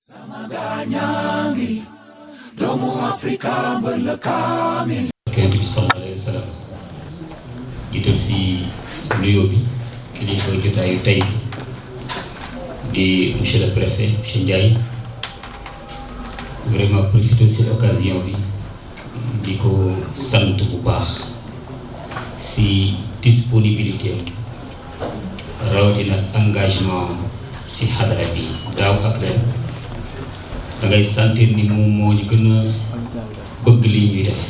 Samaganyangi, Domo Afrika berlekami. Yonent bi sallallahu alayhi wa sallam jiital si nuyoo bi kilifa jotaayu tey di monsieur le préfet monsieur Ndiaye vraiment profité si occasion bi di ko sant bu baax si disponibilité rawatina engagement si xadara bi daaw ak ren da ngay sentir ni moom moo ñu gën a bëgg lii ñuy def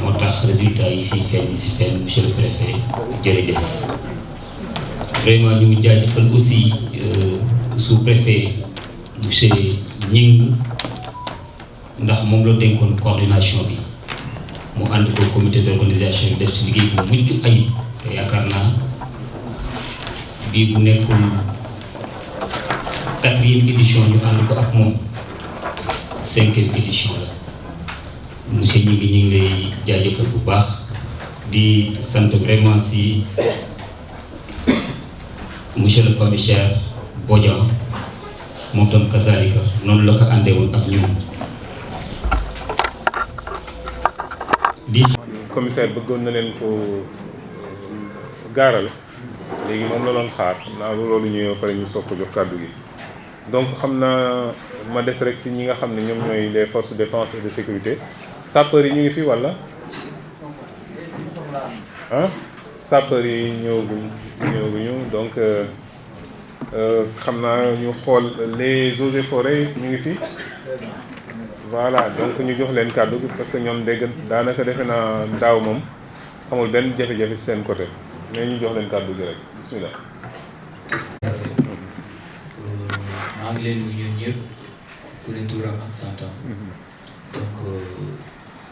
moo tax résultat yi si feeñ monsieur le préfet jërëjëf vraiment ñu jaajëfal aussi sous-préfet monsieur Gning ndax moom la dénkoon coordination bi mu ànd ko comité d'organisation bi def si liggéey bu mucc ayib te yaakaar naa bii bu nekkul 4e édition ñu ànd ko ak moom 5e édition la monsieur ñi ngi lay jaajëfal bu baax di sant vraiment si monsieur le commissaire Bodian moom tam kazalika noonu la ko àndewoon ak ñun di commissaire bëggoon na leen ko gaaral léegi moom la doon xaar xam naa loolu ñëwee pare ñu soog ko jox kàddu gi donc xam naa ma des rek si ñi nga xam ne ñoom ñooy les forces de défense et de sécurité sapeurs yi ñu ngi fi walla ah sapeurs yi ñëwaguñu donc xam naa ñu xool les eaux et forêts ñu ngi fi voilà donc ñu jox leen kàddu gi parce que ñoom dégg daanaka defe naa daaw moom amul benn jafe-jafe si seen côté mais ñu jox leen kàddu gi rek bismillah. maa ngi leen di nuyu ñëpp ku ne turam ak santam donc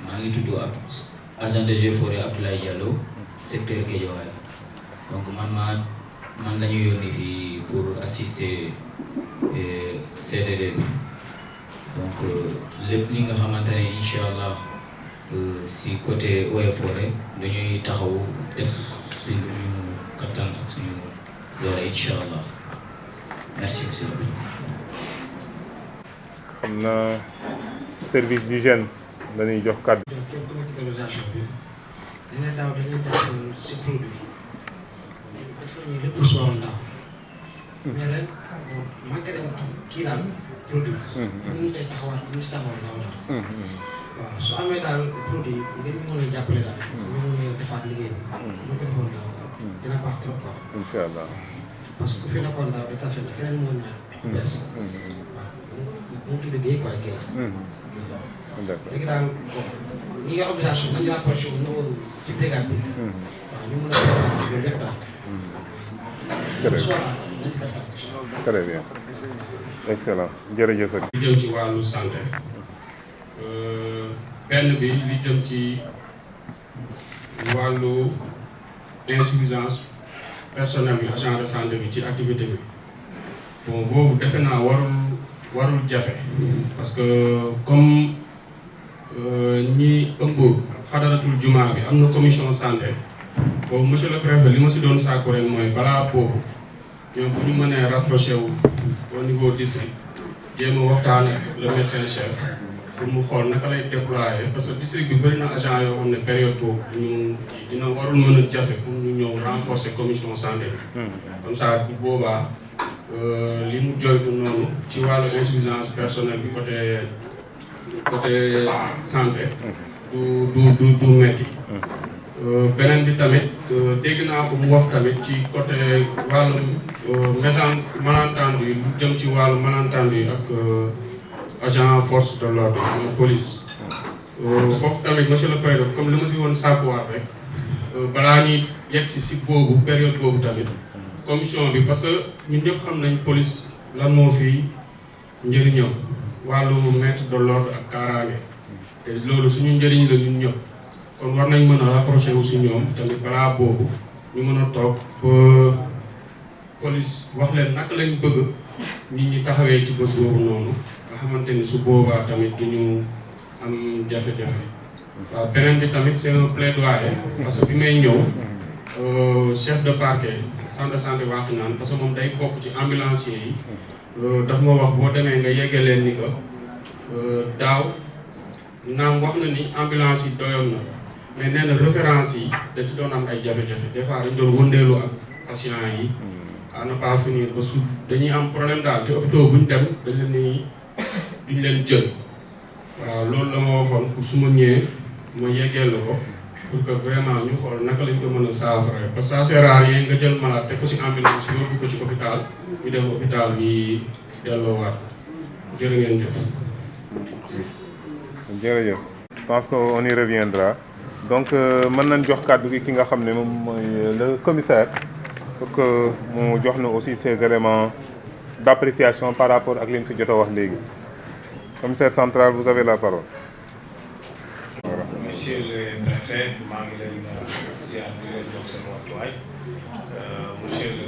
maa ngi tudd ab agent de Eaux et Forêts Abdoulaye Diallo secteur Guédiawaye donc man la ñu yónni fii pour assister CDD bi donc lépp li nga xamante ne incha allah si côté Eaux et Forêts dañuy taxaw def si lu ñu kattan ak suñu doole incha allah merci monsieur le président. xam naa service d'hygiène dañuy jox kàddu. commercialisation bi dañuy daaw dañuy def si produit dafa ñuy lépp lu soxla daaw mais ren manqué nañ kii daal produit ñu see taxawaat ñu si taxawoon daaw daal waaw su amee daal produit ngeen ñu mën a jàppale daal ñu mën a defaat liggéey bi ñu ko defoon daaw dina baax trop quoi incha allah parce que ku fi nekkoon daaw di kafe keneen mën na bees mu tudd Guèye quoi Guèye d'accord léegi daal ñi nga organisation dañu rapproché wu ñëw si brigade bi waaw ñu mën a def loolu lépp daal très bien excellent jërëjëf. li jëm ci wàllu santé benn bi li jëm ci wàllu insuffisance personnel bi agent de santé bi ci activité bi bon boobu defe naa warul jafe parce que comme ñi ëmb xadaratul jumaa bi am na commission santé boobu monsieur le préfet li ma si doon sàkku rek mooy balaa boobu ñoom bu ñu mënee rapproché wu au niveau district jéem a waxtaan ak le médecin chef pour mu xool naka lay déployer parce que district bi bëri na agent yoo xam ne période boobu ñu dina warul mën a jafe pour ñu ñëw renforcer commission santé bi comme ça bu boobaa li mu joytu noonu ci wàllu insuffisance personnelle bi côté santé du metti beneen bi tamit dégg naa ko mu wax tamit ci côté wàllu malentendu yi lu jëm ci wàllu malentendu yi ak agent force de l'ordre police foofu tamit monsieur le président comme li ma si woon sàkkuwaat rek balaa ñuy yegg si boobu période boobu tamit commission bi parce que ñun ñëpp xam nañ police lan moo fi njëriñam wàllu maître de l'ordre ak kaaraange te loolu suñu njëriñ la ñun ñëpp kon war nañ mën a rapproché wu si ñoom tamit balaa boobu ñu mën a toog police wax leen naka lañ bëgg nit ñi taxawee ci bés boobu noonu nga xamante ni su boobaa tamit duñu am jafe-jafe waaw beneen bi tamit c'est un plaidoyer parce que bi may ñëw chef de parquet centre de santé Wakhinane parce que moom day bokk ci ambulancier yi daf ma wax boo demee nga yegge leen ni que daaw naam wax na ni ambulance yi doyoon na mais nee na référence yi da ci doon am ay jafe-jafe des fois dañ doon wëndeelu ak patient yi à ne pas finir ba su dañuy am problème daal te hôpital bu ñu dem dañ leen ni duñ leen jël waaw loolu la ma waxoon pour su ma ñëwee ma yeggeel la ko pour que vraiment ñu xool naka lañ ko mën a saafara parce que ça sert à rien nga jël malade teg ko ci ambulance yóbbu ko ci hôpital ñu dem hôpital bi delloowaat jërë ngeen jëf. jërëjëf. je pense qu'on y reviendra donc mën nañ jox kàddu gi ki nga xam ne moom mooy le commissaire pour que mu jox na aussi ces éléments d'appréciation par rapport ak li ñu fi jot a wax léegi commissaire central vous avez la parole. Monsieur le préfet maa ngi leen ziar di leen jox seen wàccuwaay monsieur le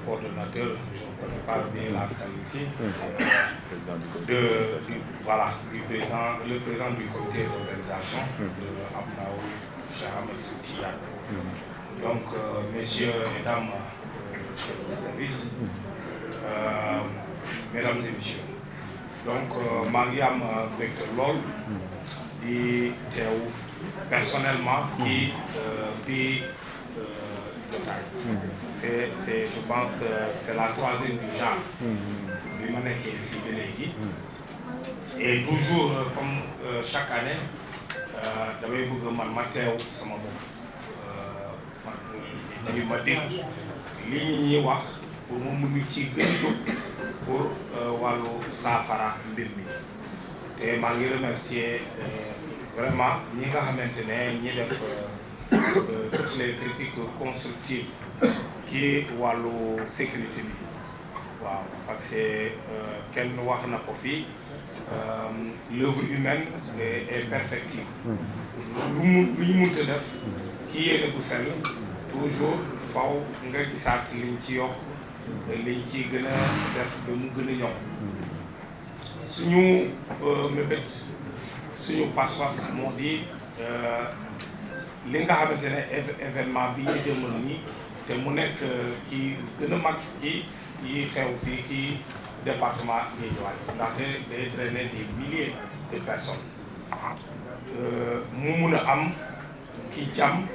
coordonnateur je ne connais pas bien la qualité du président le président du comité d'organisation de Abdao Cheikh Ahmed Tidiane donc messieurs et dames de service mesdames et messieurs donc maa ngi am mbégte lool di teew personnellement ci bi jotaay c'est je pense c'est la troisième du genre bi ma nekkee fii ba léegi et toujours comme chaque année damay bëgg man ma teew sama bopp ma dégg li ñuy wax pour mu mun ci gën a jóg pour wàllu saafara mbir mi te maa ngi remercier vraiment ñi nga xamante ne ñi def toutes les critiques constructives ci wàllu sécurité bi waaw parce que kenn wax na ko fii l'œuvre humaine est perfectible lu ñu mënta def ci yéene bu sell toujours faw nga gisaat liñ ci yokk liñ ci gën a def ba mu gën a ñoom suñu mébét suñu pas-pas moo di li nga xamante ne événement bi ñu jëmal nii te mu nekk ci gën a mag ci yi xew fii ci département Guédiawaye ndaxte day drainer des milliers de personnes mu mun a am ci jàmm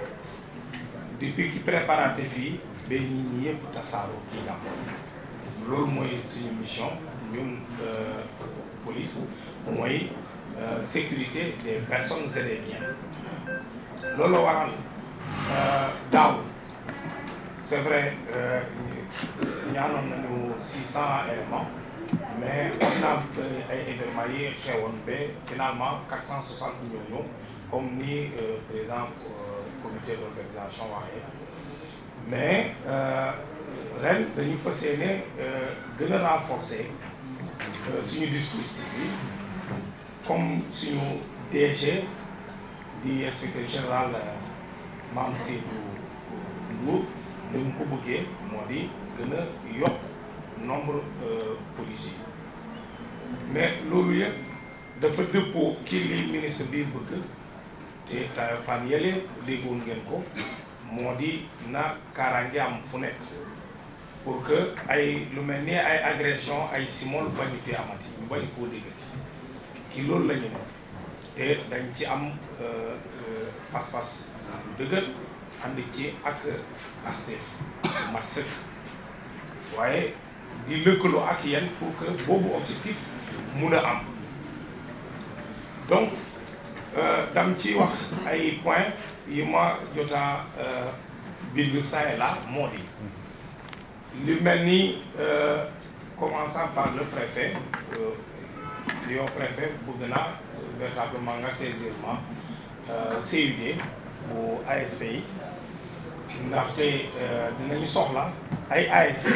depuis ci préparatifs yi ba nit ñi yëpp tasaaroo ci jàmm loolu mooy suñu mission ñun police mooy sécurité des personnes et des biens loolu waral daaw c'est vrai ñaanoon nañu 600 éléments mais am na ay événements yi xewoon ba finalement 460 ñoo comme ni président comité d'organisation waxee mais ren dañu fas yéene gën a renforcer suñu dispositif bi comme suñu DG di inspecteur général Mame Seydou Ndour ni mu ko bëggee moo di gën a yokk nombre policiers mais loolu yëpp dafa dëppoo ci li ministre bi bëgg te fan yële déggoon ngeen ko moo di na kaaraange am fu nekk pour que ay lu mel ni ay agression ay simol bañ fi amati ñu bañ koo déggati ci loolu la ñu ne te dañ ci am pas-pas lu dëgër ànd ci ak Pastef mat sëkk waaye di lëkkaloo ak yéen pour que boobu objectif mun a am donc dam ci wax ay points yi ma jota bind saa la moo di li mel ni commençant par le préfet yow préfet bëgg naa véritablement nga saisir ma CUD bu ASP yi ndaxte dinañu soxla ay ASP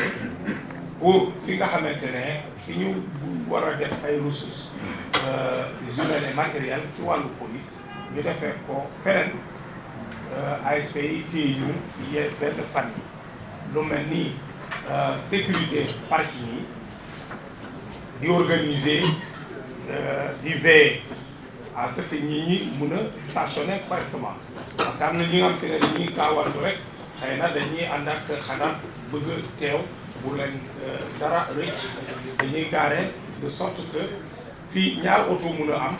pour fi nga xamante ne fi ñu war a def ay ressources humaines et matérielles ci wàllu police ñu defee ko feneen ASP yi téye ñu yee benn fan yi lu mel ni sécurité parking yi di organiser di veiller à ce que ñi mun a stationner correctement parce que am na ñi nga xam te ne dañuy gaawantu rek xëy na dañuy ànd ak xanaa bëgg a teew bu leen dara rëcc dañuy gaare de sorte que fii ñaar oto mun a am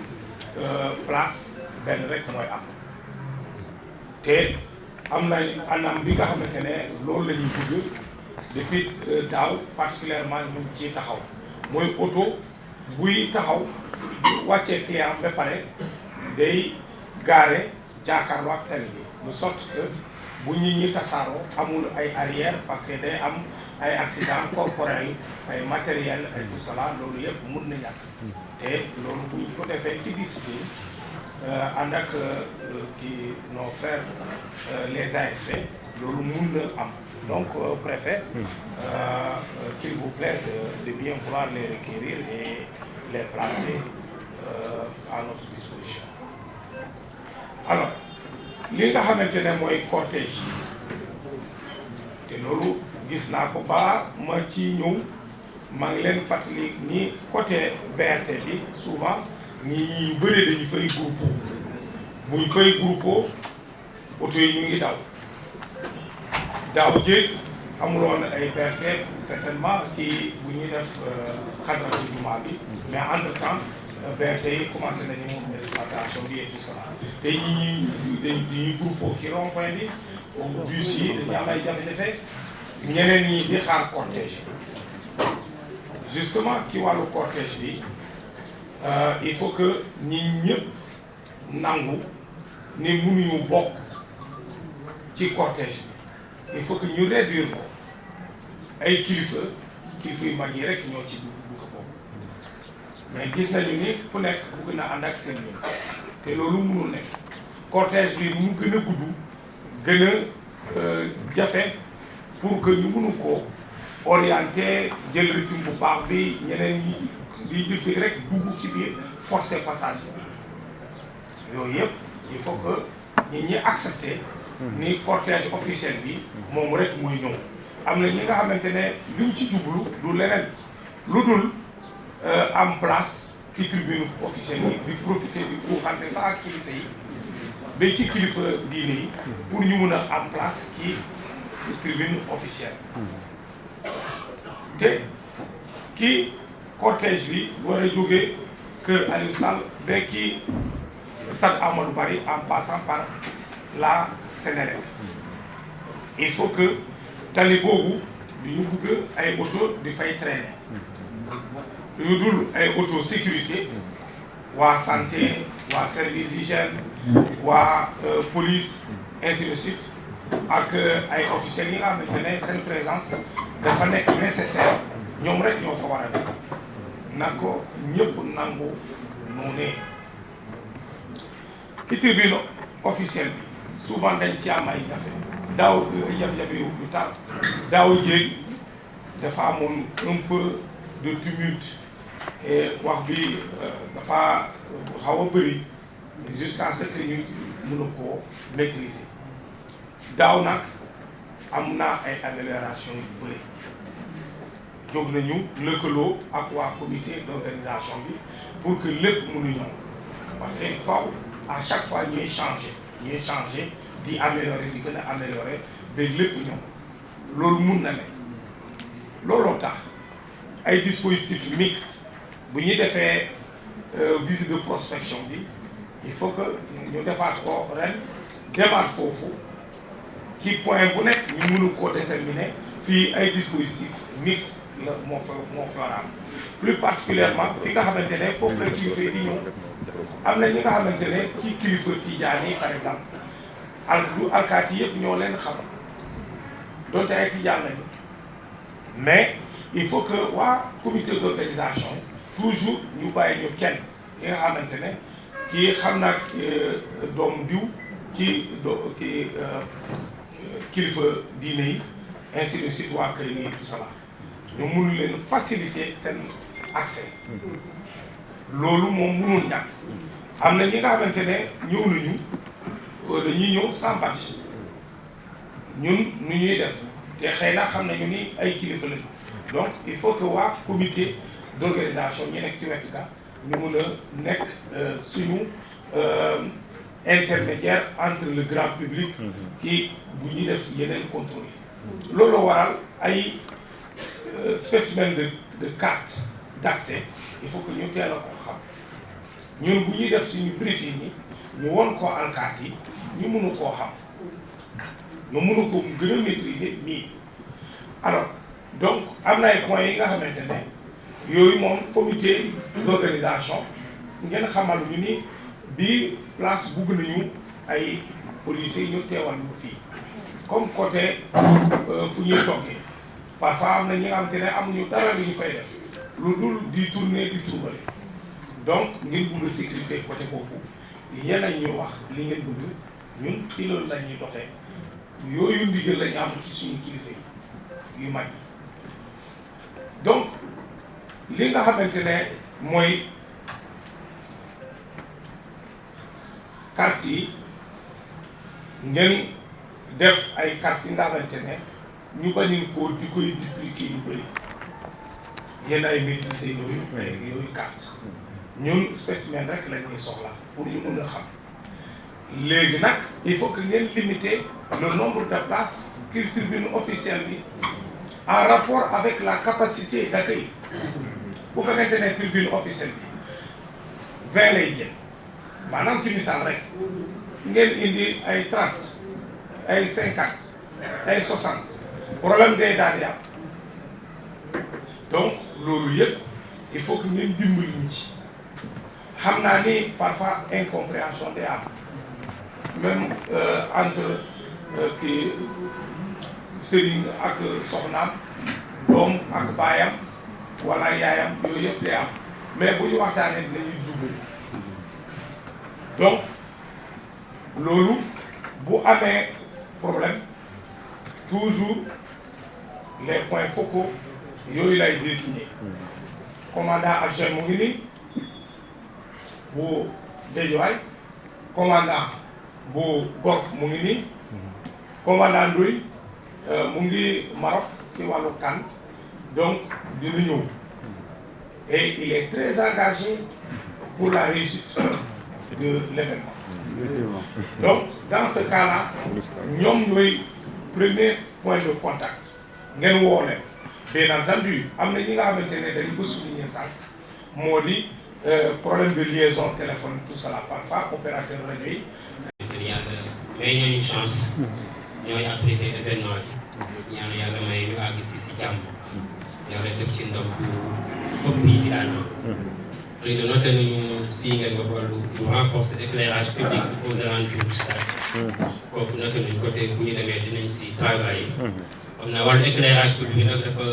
place benn rek mooy am te am na anam bi nga xamante ne loolu la ñuy bëgg depuis daaw particulièrement ñu ngi ciy taxaw mooy oto buy taxaw wàccee client ba pare day gaare jàkkaarloo ak tali bi de sorte que bu nit ñi tasaaroo amul ay arrière parce que day am ay accident corporel ay matériel ay tout cela loolu yëpp mun na ñàkk te loolu bu ñu ko defee ci discipline ànd ak kii nos frères les ASP loolu mun na am donc préfet qu'il vous plaît de bien vouloir les requérir et les placer à notre disposition. Alors li nga xamante ne mooy cortège te loolu gis naa ko ba ma ci ñëw maa ngi leen fàttali ni côté BRT bi souvent ñi ñu bëri dañu fay groupe bu ñu fay groupe oto yi ñu ngi daw daaw jéeg amuloon ay BRT certainement ci bu ñuy def xadratu jumaa bi mais entre temps BRT yi commencé nañu exploitation bi et tout cela te ñi dañuy groupe ci rond-point bi bus yi dañu am ay jafe-jafe ñeneen ñi di xaar cortège justement ci wàllu cortège bi il faut que ñi ñëpp nangu ni mënuñu bokk ci cortège bi il faut que ñu réduire ko ay kilifa yu mag yi rek ñoo ci dugg ko bokk mais gis nañu ni ku nekk bëgg na ànd ak seen ñun te loolu mënul nekk cortège bi mu gën a gudd gën a jafe pour que ñu mënu ko orienté jël rythme bu baax bi ñeneen ñi di jëfee rek dugg ci biir forcer passage yooyu yëpp il faut que nit ñi accepter ni cortège officiel bi moom rek muy ñëw am na ñi nga xamante ne luñ ci jublu du leneen lu dul am place ci tribune officielle yi di profiter di buuxante sax ak kilifa yi ba ci kilifa diine yi pour ñu mun a am place ci tribune officielle te kii cortège bi war a jógee kër Aliou Sall ba kii stade Amadou Barry en passant par la Sénélec il faut que tali boobu di ñu bëgg ay auto di fay traîner yu dul ay auto sécurité waa santé waa service d'hygiène waa police ainsi de suite ak ay officiels yi nga xamante ne seen présence dafa nekk nécessaire ñoom rek ñoo fa war a nekk na ko ñëpp nangu noonu ci tribune officielle bi souvent dañ ci am ay jafe daaw jafe-jafe yu tar daaw jéeg dafa amoon un peu de tumulte et wax bi dafa xaw a bëri jusqu'à ce que ñu mën a koo maîtriser daaw nag am na ay amélioration yu bëri jóg nañu lëkkaloo ak waa comité d'organisation bi pour que lépp mënu ñëw parce que faw à chaque fois ñuy changer di améliorer di gën a améliorer ba lépp ñëw loolu mun na ne looloo tax ay dispositifs mixtes bu ñuy defee visite de prospection bi il faut que ñu defaat ko ren demaat foofu ci point bu nekk ñu mënu koo déterminer fii ay dispositifs mixtes la moo fa am plus particulièrement fi nga xamante ne foofu la kilifa yi di ñëw am na ñi nga xamante ne ci kilifa tijaan yi par exemple alkaati yëpp ñoo leen xam donte ay tijaan lañu mais il faut que waa comité d'organisation toujours ñu bàyyi ñu kenn ki nga xamante ne kii xam naa doomu diw ci kilifa diine yi ainsi de suite waa kër yi tout cela ñu mënu leen faciliter seen accès loolu moom mënul ñàkk am na ñi nga xamante ne ñëw nañu dañuy ñëw sans badge ñun nu ñuy def te xëy na xam nañu ni ay kilifa lañu donc il faut que waa comité d'organisation ñu nekk ci wetu ga ñu mun a nekk suñu intermédiaire entre le grand public qui bu ñuy def yeneen contrôle yi loolu waral ay spécimen de carte d'accès il faut que ñu teel a ko xam ñun bu ñuy def suñu briefing yi ñu won ko alkaati yi ñu mënu koo xam ñu mënu ko gën a maîtriser nii alors donc am na ay points yi nga xamante ne yooyu moom comité d'organisation ngeen xamal ñu ni bii place bugg nañu ay policiers ñu teewal ñu fii comme côté fu ñuy toggee parfois am na ñi nga xamante ne amuñu dara lu ñu fay def lu dul di tourner di tourner donc ngeen bëgg a sécurité côté boobu yéen a ñu wax li ngeen bëgg ñun ci loolu la ñuy doxee yooyu ndigal la ñu am ci suñu kilifa yi yu mag yi donc li nga xamante ne mooy carte yi ngeen def ay carte yi nga xamante ne ñu bañu ko di koy dupliquer yu bëri yéen ay maîtriser yooyu carte ñun spécimen rek la ñuy soxla pour ñu mun a xam léegi nag il faut que ngeen limiter le nombre de places ci tribune officielle bi en rapport avec la capacité d'accueil bu fekkente ne tribune officielle bi 20 lay jël maanaam ci misaal rek ngeen indi ay 30 ay 50 ay 60 problème day daal di am donc loolu yëpp il faut que ngeen dimbali ñu ci xam naa ni parfois incompréhension day am même entre kii sëriñ ak soxnaam doom ak baayam wala yaayam yooyu yëpp day am mais bu ñu waxtaanee dinañuy jublu donc loolu bu amee problème toujours les points focaux yooyu lay désigner commandant adjoint mu ngi nii bu Guédiawaye commandant bu Golf mu ngi nii commandant Ndoye mu ngi Maroc ci wàllu kan donc dina ñëw et il est très engagé pour la réussite de l'événement. Donc dans ce cas-là ñoom ñooy premier point de contact ngeen woo leen bien entendu am na ñi nga xamante ne dañu ko souligner sax moo di problème de liaison téléphone tout ça parfois opérateur rajo yi. yàlla may ñooñu chance ñooy abrité événement bi ñaan yàlla may ñu àgg si jàmm yàlla def ci ndox bu ëpp yi fi daan xëy na noté nañu si ngeen wax wàllu ñu renforcer éclairage public aux alentours du stade kooku noté nañu côté bu ñu demee dinañ si travailler xam naa wàllu éclairage public nag dafa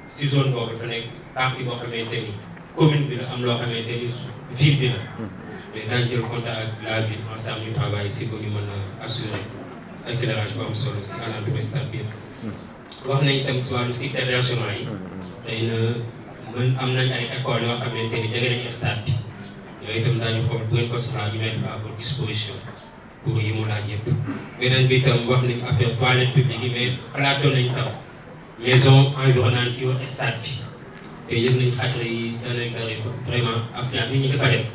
si zone boobu dafa nekk partie boo xamante ni commune bi la am loo xamante ni ville bi la mais daañu jël contact ak la ville ensemble ñu travailler si ba ñu mën a assurer éclairage bu am solo si alentour stade bi wax nañ tam si wàllu site d'hébergement yi xëy na mën am nañ ay écoles yoo xamante ni jege nañu stade bi yooyu itam daañu xool bu ngeen ko soxlaa ñu mettre à votre disposition pour yi mu laaj yëpp. beneen bi itam wax nañ affaire toilette publique yi mais xalaatoon nañ tam maison environnante yi wër stade bi te yëg nañ xajra yi danañ bëri vraiment affaire nit ñi dafa dem.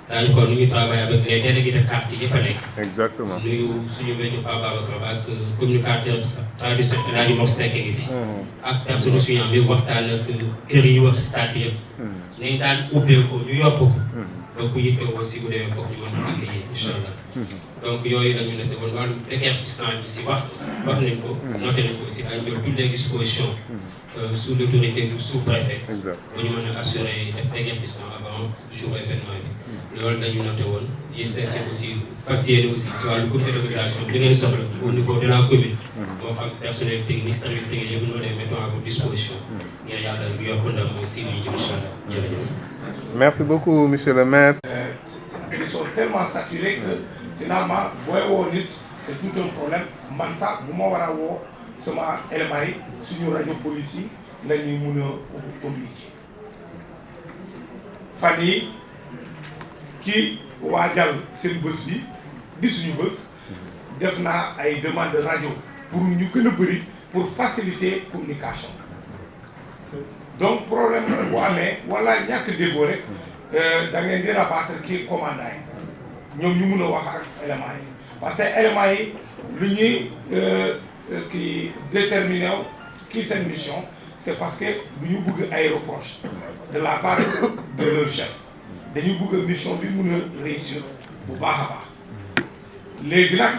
daañu xool nu ñu travailler avec les délégués de quartier yi fa nekk. exactement nuyu suñu météo Pape Babacar ak communicateur traditionnel El Hadj Mor Seck ngi fi. ak personne suñu am yëpp waxtaan ak kër yi wër stade bi yëpp. nañ daan ubbeekoo ñu yokk ko. donc yittewoo aussi bu demee foofu ñu mën a accueillir incha allah. donc yooyu dañu ne woon wàllu déguerpissement bi si wax nañ ko. noté nañ ko aussi dañu jël toutes les dispositions sous l'autorité du sous-préfet. ba ñu mën a assurer def déguerpissement avant jour événement bi. loolu dañu noté woon yéen aussi fas yéene aussi si wàllu comité d'organisation bi ngeen soxla au niveau de la commune. moo xam personnel technique service technique yëpp noonu lay mettre à votre disposition. ngir yàlla yokk ndam aussi ñu jëm incha allah jërëjëf. Merci beaucoup, monsieur le maire. Ils sont tellement saturés que finalement, booy woo nit c'est tout un problème man sax bu ma war a woo sama éléments yi suñu rajo police yi la ñuy mun a communiquer. fan yi ki waajal seen bés bi di suñu bés def naa ay demande de rajo pour ñu gën a bëri pour faciliter communication. donc problème bu amee wala ñàkk déggoo rek da ngeen di rabattre kii commandant yi ñoom ñu mun a wax ak éléments yi parce que éléments yi lu ñuy kii déterminé wu kii seen mission c'est parce que du ñu bëgg ay reproches de la part de leur chef dañu bëgg mission bi mun a réussir bu baax a baax léegi nag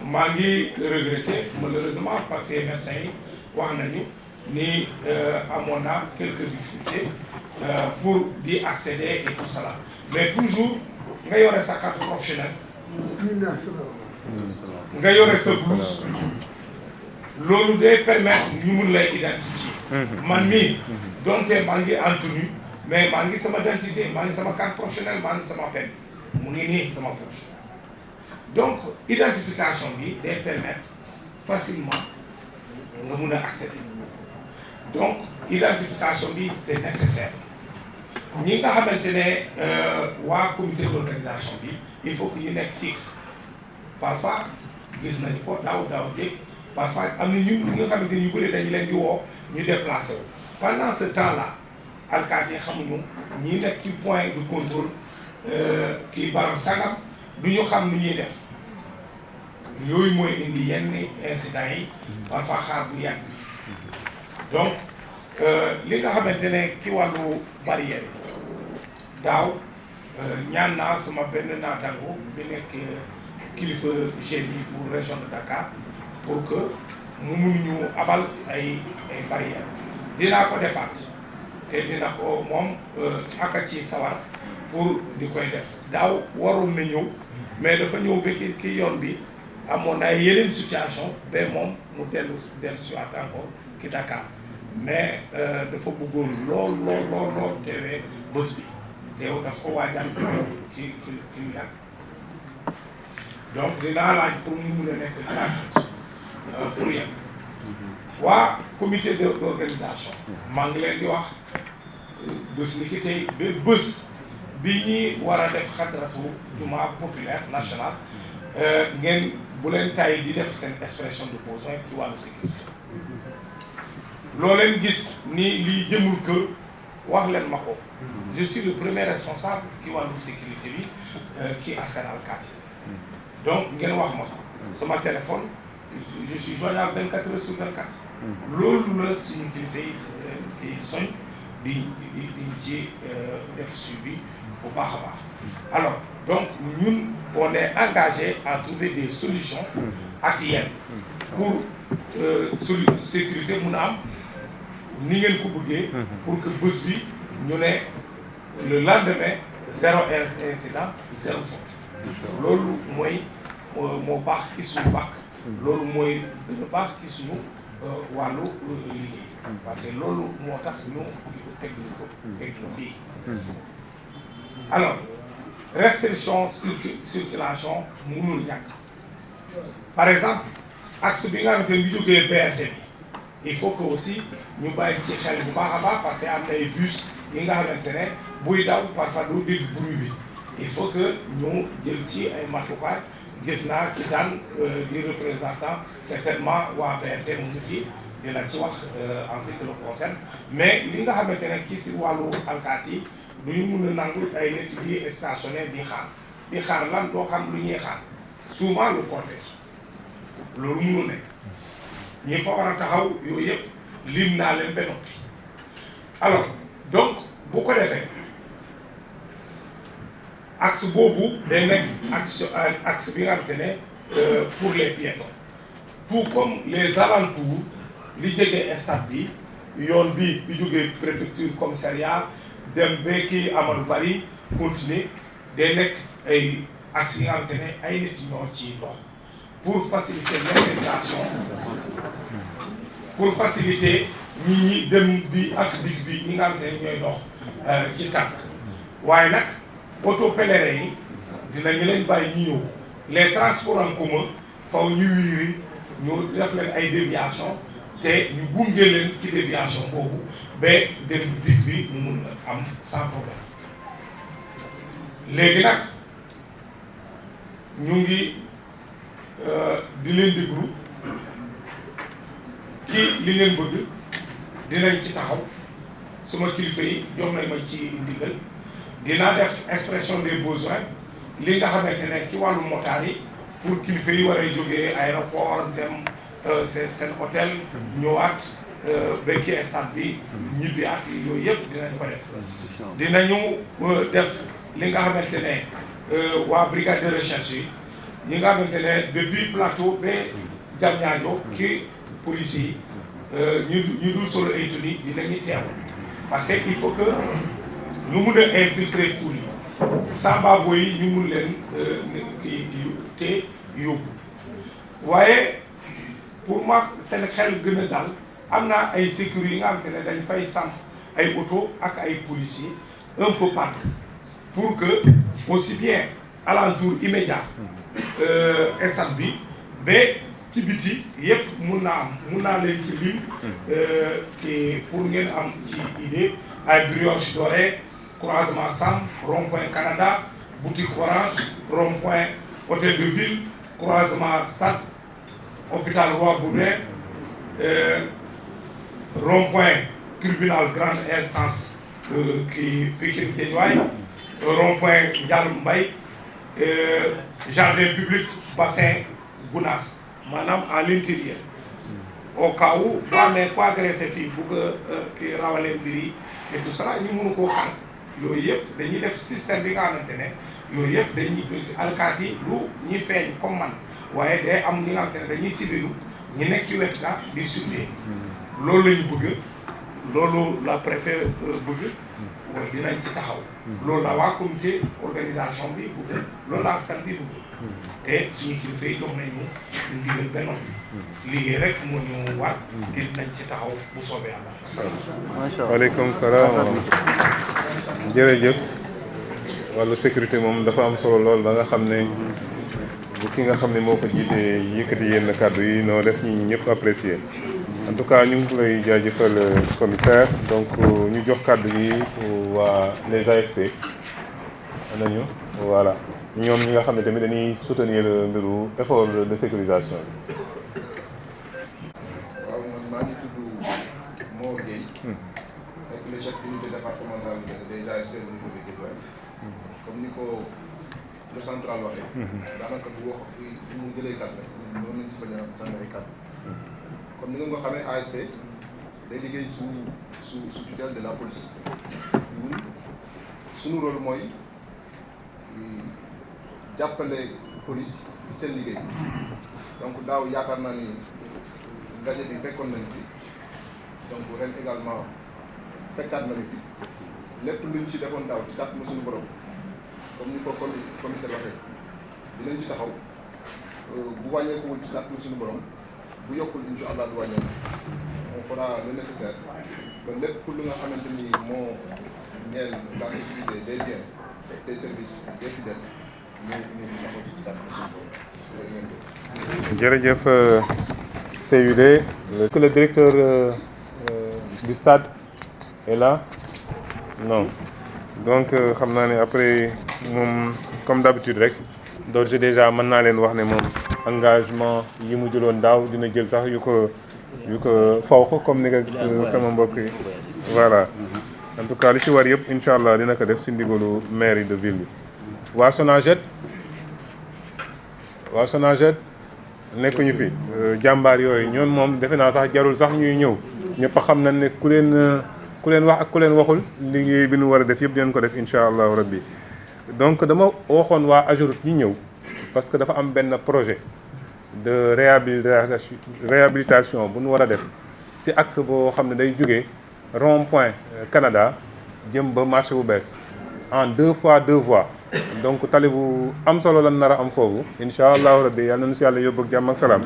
maa ngi regretter malheureusement parce que médecins yi wax nañu ni amoon na quelques difficultés pour d'y accéder et tout cela mais toujours nga yore sa carte professionnelle nga yore sa blouse loolu day permettre ñu mun lay identifier man mii donte maa ngi en tenue mais maa ngi sama identité maa ngi sama carte professionnelle maa ngi sama pen mu ngi nii sama poche donc identification bi day permettre facilement nga mun a accéder donc identification bi c'est nécessaire ñi nga xamante ne waa comité d'organisation bi il faut que ñu nekk fixe parfois gis nañu ko daaw jéeg parfois am na ñu nga xamante ne ñu bëri dañu leen di woo ñu déplacé wu pendant ce temps là alkaati yi xamuñu ñi nekk ci point de contrôle kii barab sangam du ñu xam lu ñuy def yooyu mooy indi yenn incidents yi parfois xaar bu yàgg bi donc li nga xamante ne ki wàllu barrière daaw ñaan naa sama benn naataango bi nekk kilifa GMI pour région de Dakar pour que mu mun ñu abal ay barrières dinaa ko defaat te dina ko moom aka ci sawar pour di koy def daaw waroon na ñëw mais dafa ñëw ba ki yoon bi amoon na yeneen situation ba moom mu dellu si waat encore ki Dakar mais dafa bëggoon lool teewee bés bi teew daf ko waajal ci lu yàgg donc dinaa laaj pour mu mun a nekk gratuit pour yéen waa comité d'organisation maa ngi leen di wax bés ni ki tey ba bés bi ñuy war a def xadratu juma populaire national ngeen bu leen tay di def seen expression de besoin ci wàllu sécurité loo leen gis ni lii jëmul kër wax leen ma ko je suis le premier responsable ci wàllu sécurité bi ci askan alkaati donc ngeen wax ma ko sama téléphone je suis joignable 24 heures sur 24 loolu la suñu kilifa yi soñ di ci def suivi bu baax a baax alors donc ñun on est engagé à trouver des solutions ak yéen pour sécurité mun a am ni ngeen ko bëggee pour que bés bi ñu ne le lendemain 0 incident 0 faute loolu mooy moo baax ci suñu bàkk loolu mooy gën a baax ci suñu wàllu liggéey parce que loolu moo tax ñu teg fii alors restriction circulation mënul ñàkk par exemple axe bi nga xamante ne bi jógee BRT bi il faut que aussi ñu bàyyi ci xel bu baax a baax parce que am na ay bus yi nga xamante ne buy daw parfois doo dégg bruit bi il faut que ñu jël ci ay matukaay gis naa ci daan di représentant certainement waa BRT mu ngi ci dina ci wax en ce qui le concerne mais li nga xamante ne ci si wàllu alkaat yi du ñu mun a nangu ay nit di stationné di xaar lan doo xam lu ñuy xaar souvent le cortège loolu mënu nekk ñi fa war a taxaw yooyu yëpp lim naa leen ba noppi alors donc bu ko defee axe boobu day nekk axe bi nga xamante ne pour les piétons tout comme les alentours li jege stade bi yoon bi jógee préfecture commissariat dem ba kii Amadou Barry continuer day nekk ay axe yi nga xamante ne ay nit ñoo ci dox pour faciliter l'intégration pour faciliter ñi dem bi ak dig bi ñi nga xamante ne ñooy dox ci tànk waaye nag auto pèlerin yi dinañu leen bàyyi ñu ñëw les transports en commun faw ñu wiiri ñu def leen ay déviation te ñu gunge leen ci déviation boobu ba dem dig bi mu mun a am sans problème léegi nag ñu ngi di leen déglu ci li ngeen bëgg dinañ ci taxaw suma kilifa yi jox nañ ma ci ndigal dina def expression des besoins li nga xamante ne ci wàllu motaar yi pour kilifa yi war a jógee aéroport dem seen hôtel ñëwaat ba ci stade bi ñibbi at yooyu yëpp dinañ ko def. dinañu def li nga xamante ne waa brigade de recherche yi nga xamante ne depuis plateau ba Diamniadio ci police yi ñu dul solo ay tuni dinañu teew parce que il faut que ñu mun a infiltrer pour yi samba boy yi ñu mun leen kii te yóbbu waaye pour moi seen xel gën a dal am na ay sécurité yi nga xamante ne dañ fay samp ay auto ak ay policiers un peu partout pour que aussi bien alentour immédiat stade bi ba ci biti yëpp mun naa leen ci lim ki pour ngeen am ci idée ay Brioche Dorée croisement Sam rond-point Canada boutique Orange rond-point hôtel de ville croisement Stade hôpital Roi Baudouin rond-point tribunal grande instance qui Pikine Guédiawaye rond-point Ndialou Mbaye jardin public bassin Gounass maanaam à l'intérieur au cas où boo amee ko agressé fii bu ko kii rawalee mbir yi et tout ça ñu mënu koo xam yooyu yëpp dañuy def système bi nga xamante ne yooyu yëpp dañuy alkaat yi lu ñuy feeñ comme man waaye day am ñi nga xamante ne dañuy sibiru ñu nekk ci wet ga di surveiller loolu la ñu bëgg loolu la préfet bëgg mooy dinañ ci taxaw loolu la waa comité organisation bi bëgg loolu la askan bi bëgg te suñu kilifa yi jox nañu ndigal ba noppi liggéey rek moo ñu waat te dinañ ci taxaw bu soobee yàlla. waaleykum salaam jërëjëf wàllu sécurité moom dafa am solo lool ba nga xam ne bu ki nga xam ne moo ko jiitee yëkkati yenn kàddu yi noo def ñi ñëpp apprécier en tout cas ñu ngi lay jaajëfal commissaire donc ñu jox kàddu yi waa les ASC nañu voilà ñoom ñi nga xam ne tamit dañuy soutenir mbiru effort de sécurisation bi. waaw man maa ngi tudd Mor Gueye nekk le chef unité départementale des ASC au niveau de Guédiawaye comme ni ko le central waxee daanaka bu wax fi mu jëlee kàddu noonu lañ ci bañ a sànni ay kàddu comme ni nga ko xamee ASP day liggéey sous tutelle de la police ñun suñu rôle mooy jàppale police ci seen liggéey donc daaw yaakaar naa ni ndaje bi fekkoon nañu fi donc ren également fekkaat nañu fi lépp luñ ci defoon daaw ci kàttanu suñu borom comme ni ko commissaire waxee dinañ ci taxaw bu wàññeekuwul ci kàttanu suñu borom bu yokkul incha allah du wàññeeku on fera le nécessaire ba lépp lu nga xamante ni moo ñeel la sécurité des biens et des services des fidèles ñu taxaw ci kàttanu suñu borom. jërëjëf CUD. Que le directeur du stade est là? Non. Donc xam naa ne après moom comme d'habitude rek donc déjà mën naa leen wax ne moom engagement yi mu jëloon daaw dina jël sax yu ko faw comme ni nga sama mbokk yi voilà en tout cas li ci war yëpp incha allah dina ko def si ndigalu mairie de ville bi. waa Sonaged nekkuñu fi jàmbaar yooyu ñoom moom defe naa sax jarul sax ñuy ñëw ñëpp xam nañ ne ku leen wax ak ku leen waxul liggéey bi nu war a def yëpp dinañ ko def incha allahu rabbi. donc dama waxoon waa AGEROUTE ñu ñëw parce que dafa am benn projet de réhabilitation bu nu war a def si axe boo xam ne day jógee rond-point Canada jëm ba marché bu bees en 2 fois 2 voies donc tali bu am solo lan nar a am foofu incha allahu rabbi yàlla nañu si yàlla yóbbu ak jàmm ak salaam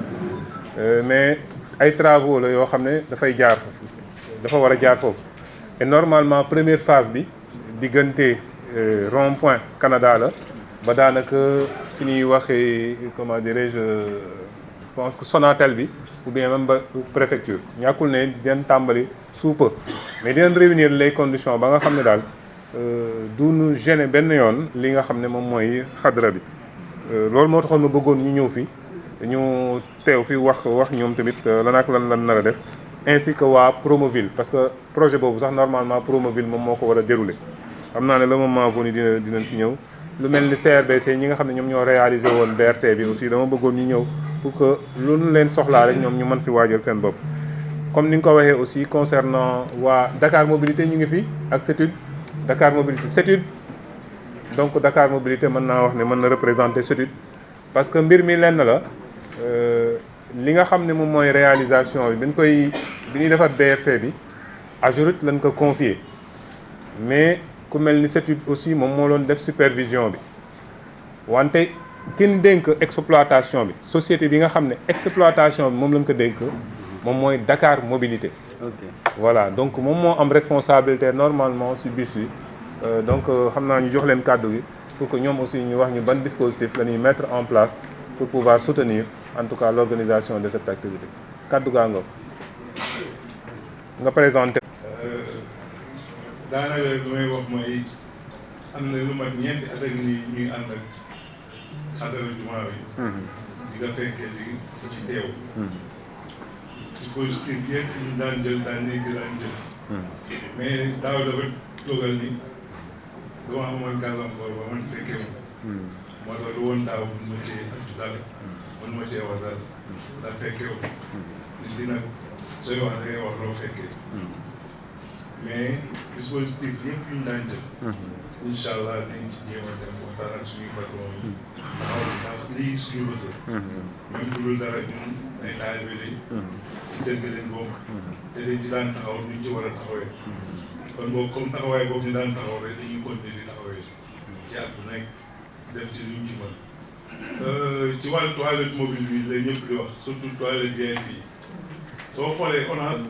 mais ay travaux la yoo xam ne dafa war a jaar foofu et normalement première phase bi diggante rond-point Canada la ba daanaka fi ñuy waxee comment dirais-je pense que Sonatel bi ou bien même ba préfecture ñàkkul ne dinañ tàmbali sous peu mais dinañ réunir les conditions ba nga xam ne daal du ñu gêner benn yoon li nga xam ne moom mooy xadra bi loolu moo taxoon ma bëggoon ñu ñëw fi ñu teew fi wax ñoom tamit lan ak lan nar a def ainsi que waa Promoville parce que projet boobu sax normalement Promoville moom moo ko war a dérouler xam naa ne le moment venu dinañ si ñëw lu mel ni CRBC ñi nga xam ne ñoom ñoo réalisé woon BRT bi aussi dama bëggoon ñu ñëw pour que lu ñu leen soxlaa rek ñoom ñu mën si waajal seen bopp. comme ni nga ko waxee aussi concernant waa Dakar Mobilité ñu ngi fi ak CETUD Dakar Mobilité CETUD donc Dakar Mobilité mën naa wax ne mën na représenter CETUD parce que mbir mi lenn la li nga xam ne moom mooy réalisation bi bi ñuy defar BRT bi AGEROUTE lañ ko confier mais ku mel ni CETUD aussi moom moo doon def supervision bi wante kin dénk exploitation bi société bi nga xam ne exploitation bi moom lañ ko dénk moom mooy Dakar Mobilité. Voilà donc moom moo am responsabilité normalement si bus yi donc xam naa ñu jox leen kàddu gi pour que ñoom aussi ñu wax ñu ban dispositif la ñuy mettre en place pour pouvoir soutenir en tout cas l'organisation de cette activité kàddu gaa nga présenté. daanaka lu may wax mooy am na lu mat ñeenti at ak nii ñuy ànd ak xadara jumaa bi. di nga fekkee di ci teew. dispositif yëpp ñu daan jël daan jël. mais daaw dafa dogal ni dama amoon gàllankoor ba man fekkee moo tax lu woon daaw mën ma cee aju dara mën ma cee wax dara ndax fekkee wu nit ñi nag sooy wax da ngay wax loo fekkee. mais dispositif yëpp yu ñu daan jël. incha allah dañ ci jéem a dem waxtaan ak suñu patron yi. ndax lii suñu bës la. même bu dul dara ñun ay taalibe lañ. ci dëgg leen bokk. te dañ ci daan taxaw ni ñu ci war a taxawee. kon boobu comme taxawaay boobu ñu daan taxaw rek dañuy continuer di taxawee ci at bu nekk def ci luñ ci mën. ci wàllu toilette mobile bi la ñëpp di wax surtout toilette VIP yi soo xoolee ONAS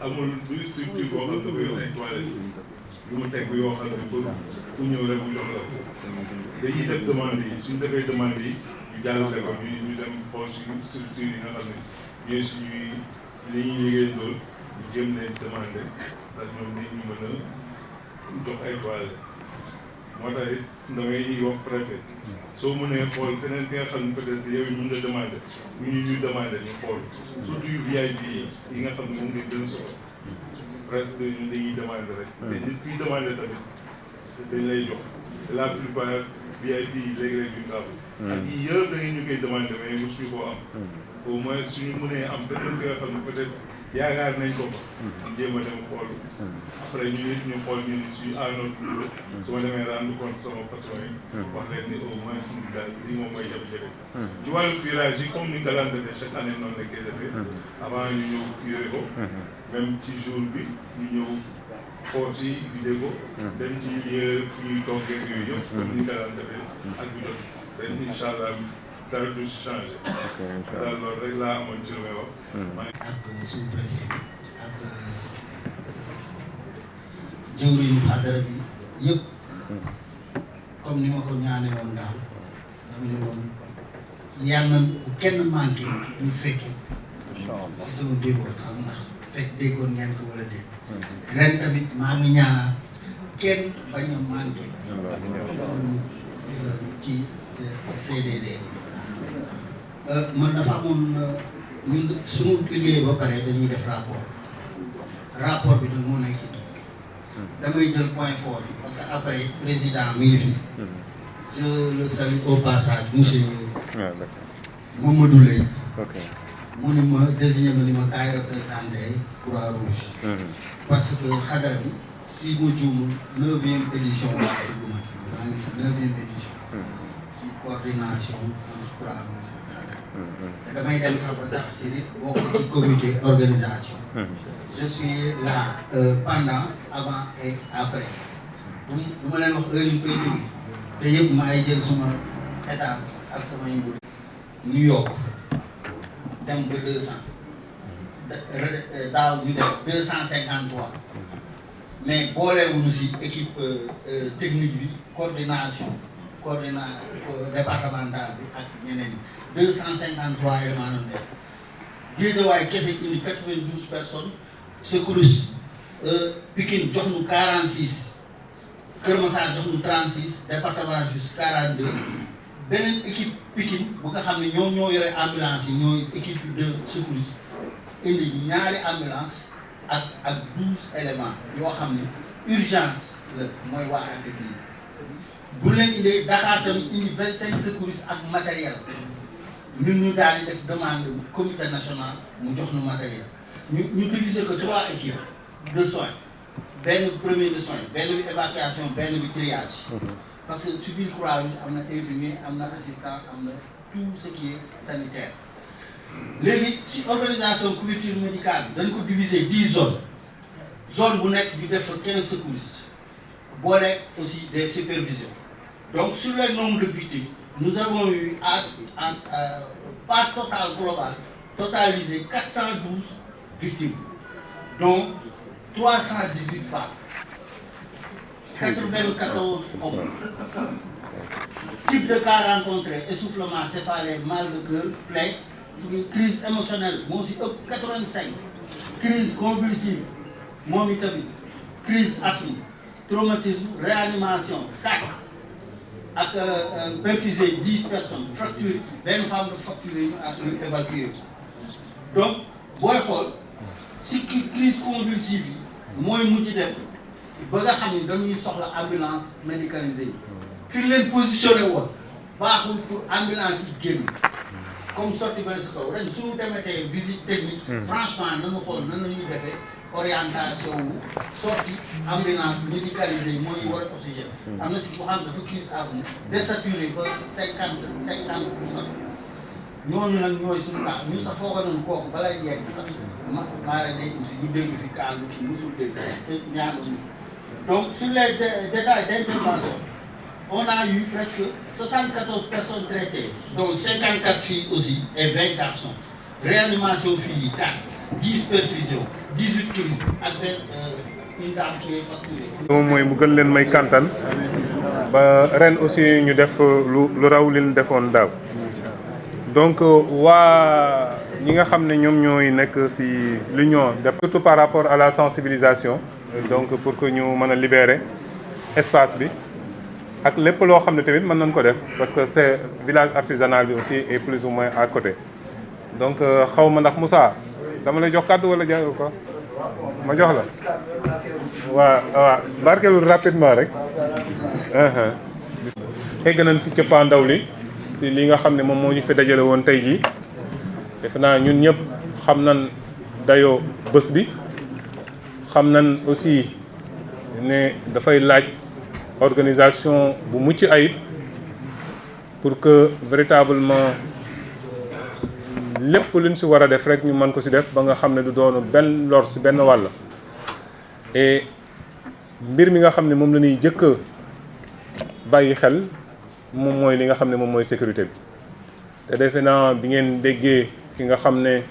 amul du structure boo xam ne dafa yor ay toilettes yu mu teg yoo xam ne pour ku ñëw rek mu jox la ko dañuy def demande yi suñ defee demande yi ñu jàllale ko ñu dem xool suñu structure yi nga xam ne ñooy suñuy li ñuy liggéey lool ñu jéem leen demandé ndax ñoom nit ñu mën a jox ay toilettes moo tax it damay wax préfet soo mënee xool feneen ki nga xam ne peut-être yow mën nga demandé ñu demandé ñu xool surtout yu VIP yi nga xam ne moom ngay gën a soxla presque ñun dañuy demandé rek. te nit kuy demandé tamit dañ lay jox la plupart VIP yi léegi-léeg duñ ko am. ak yii yëpp da ngeen ñu koy demandé mais mosuñu koo am. au moins suñu mënee am feneen ki nga xam ne peut-être yaakaar nañ ko fa. ñu jéem a dem xool. après ñu nit ñu xool ñu suñu à notre niveau. su ma demee rendre compte sama patron yi. wax leen ni au moins suñu daal lii moom mooy jafe-jafe. ci wàllu curage yi comme ni nga ko daan defee chaque année noonu lañ koy defee. avant ñu ñëw curé ko. même ci jour bi ñu ñëw xool si vidéo ko. dem ci fu ñuy toggee yooyu yëpp. comme ni nga ko daan defee ak bi jot. ren incha allah dara du si changé. ok incha allah daal loolu rek laa amoon ci lu may wax. ak sous-préfet bi ak jëwriñu xadara bi yëpp comme ni ma ko ñaane woon daal dama ne woon yàlla bu kenn manqué ñu fekkee ci sama déggoo xam ndax fekk déggoon ngeen ko wala dégg ren tamit maa ngi ñaanaat kenn bañ a manqué ci CDD man dafa amoon ñun suñu liggéey ba pare dañuy def rapport bi nag moo nekk ci damay jël point fort yi parce que après président mi ngi fi je le salue au passage monsieur Mamadou Lay mu ni ma désigné ma ni ma kaay représenté Croix-Rouge parce que xadara bi si ma juumul 9e édition laa dugg maa ngi si 9e édition si coordination entre Croix-Rouge ak xadara te damay dem sax ba tax si nit bokk ci comité organisation je suis là pendant, avant et après. Du ma leen wax heure yi ñu koy jóge te yëpp maay jël suma essence ak sama yëngu New York dem ba 200 daaw ñu def 253 mais boolewuñu si équipe technique bi coordination départementale bi ak ñeneen ñi 253 éléments lañ def Guédiawaye kese indi 92 personnes. Secours Pikine jox nu 46 Kër Massar jox nu 36 département juste 42 beneen équipe Pikine bu nga xam ne ñoo yore ambulance yi ñooy équipe de secours indi ñaari ambulance ak 12 éléments yoo xam ne urgence la mooy waa APP bu leen indee Dakar tamit indi 25 secouristes ak matériel ñun ñu daal di def demande comité national mu jox nu matériel ñu diviser que 3 équipes de soins benn premier de soins benn bi évacuation benn bi triage parce que ci biir Croix-Rouge am na infirmier am na assistant am na tout ce qui est sanitaire léegi ci organisation couverture médicale bi dañ ko diviser 10 zones zone bu nekk ñu def fa 15 secouristes boole aussi des supervisions donc sur le nombre de victimes nous avons eu pas total global totalisé 412 victimes dont 318 femmes 94 hommes. Type de cas rencontré, essoufflement, céphalée, mal de cœur, plaie, crise émotionnelle, moi aussi 85, crise convulsive, crise asthme, traumatisme, réanimation, 4, avec perfusé 10 personnes, fracture, 20 femmes de fracture évacuées. Donc, si crise convulsive, moi ba nga xam ne dañuy soxla ambulance médicalisée yi fi ñu leen positionné woon baaxul pour ambulance yi génn comme sotti ba si kaw ren suñu demetee visite technique franchement nañu xool nan la ñuy defee orientation wu sorti ambulance médicalisée yi mooy war a oxygène am na si boo xam ne dafa crise asthme désaturé ba 50% ñooñu nag ñooy suñu cas ñun sax foo ko noonu kooku balay yegg sax maare day si ñu dégg fi cas lu kii musul dégg te ñaanuñu. Donc, sur les détails d'intervention, on a eu presque 74 personnes traitées, dont 54 filles aussi et 20 garçons. Réanimation filles, 4, 10 perfusions, 18 crises, avec une dame qui est facturée. mooy mu gën leen may kantan ba ren aussi ñu def lu raw li ñu defoon daaw donc waa ñi nga xam ne ñoom ñooy nekk ci l'union surtout par rapport à la sensibilisation. Donc pour que ñu mën a libérer espace bi ak lépp loo xam ne tamit mën nañ ko def parce que c'est village artisanal bi aussi est plus ou moins à côté donc xaw ma ndax Moussa dama lay jox kàddu wala jaayoo ko ma jox la waaw barkeelu rapidement rek egg nañ ci cëppaandaw li ci li nga xam ne moom moo ñu fi dajale woon tey jii defe naa ñun ñëpp xam nañ dayoo bés bi xam nañ aussi ne dafay laaj organisation bu mucc ayib pour que véritablement lépp luñ ci war a def rek ñu mën ko ci def ba nga xam ne du doonu benn lor ci benn wàll et mbir mi nga xam ne moom la ñuy jëkk bàyyi xel moom mooy li nga xam ne moom mooy sécurité bi te defe naa bi ngeen déggee ki nga xam ne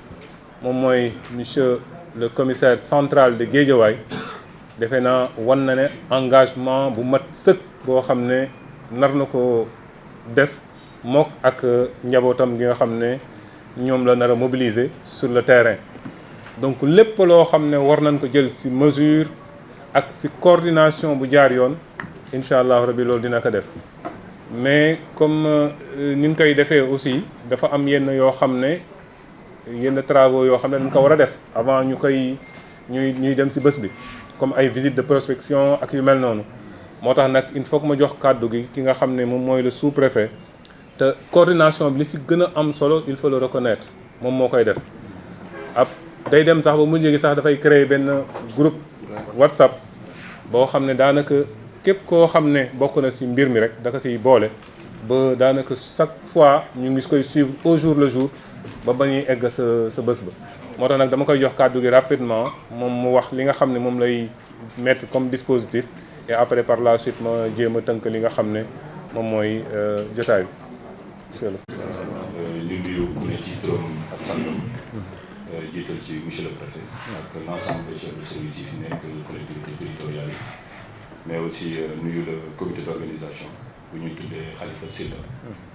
moom mooy monsieur le commissaire central de Guédiawaye defe naa wan na ne engagement bu mat sëkk boo xam ne nar na ko def mook ak njabootam gi nga xam ne ñoom la nar a mobiliser sur le terrain donc lépp loo xam ne war nañ ko jël ci mesure ak ci coordination bu jaar yoon incha allah rabbi loolu dina ko def mais comme ni ñu koy defee aussi dafa am yenn yoo xam ne yenn travaux yoo xam ne dañ ko war a def avant ñu koy ñuy dem ci bés bi comme ay visite de prospection ak yu mel noonu moo tax nag il faut que ma jox kàddu gi ki nga xam ne moom mooy le sous-préfet te coordination bi li ci gën a am solo il faut le reconnaître moom moo koy def ab day dem sax ba mujj gi sax dafay créer benn groupe WhatsApp boo xam ne daanaka képp koo xam ne bokk na ci mbir mi rek da ko ciy boole ba daanaka chaque fois ñu ngi koy suivre au jour le jour ba ñuy egg sa bés ba moo tax nag dama koy jox kàddu gi rapidement moom mu wax li nga xam ne moom lay mettre comme dispositif et après par la suite ma jéem a tënk li nga xam ne moom mooy jotaay bi. ñu nuyu ku ne ci turam ak santam jiital ci monsieur le préfet ak l'ensemble des chefs de service yi fi nekk collectivité territoriale yi mais aussi nuyu le comité d'organisation bu ñuy tuddee Khalifa Sylla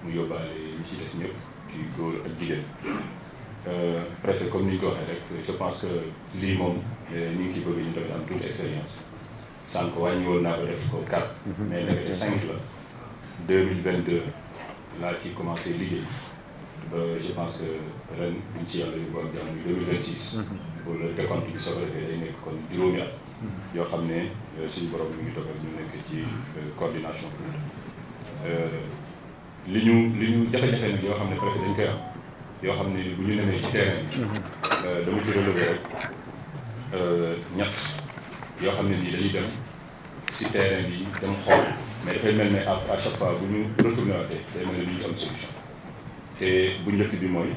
mu yóbbaale ñi ci des ñëpp ci góor ak jigéen préfet comme ni ñu ko waxee rek je pense que lii moom ñu ngi ci bëgg ñu doon am toute expérience sànq wàññi woon naa ko def ko 4 mais nekk 5 la 2022 laa ci commencé liggéey ba je pense que ren buñ ci yàlla yóbbu ak jàmm 2026 pour le décompte bi soo ko defee day nekk kon juróomi at yoo xam ne suñu borom mi ngi dogal ñu nekk ci coordination li ñu jafe-jafe nag yoo xam ne préfet dañ koy am yoo xam ne bu ñu nemee ci terrain bi dama ci relever rek ñett yoo xam ne nii dañuy dem si terrain bi dem xool mais dafay mel ne à chaque fois bu ñu retourné waatee day mel ne du ñu am solution te bu njëkk bi mooy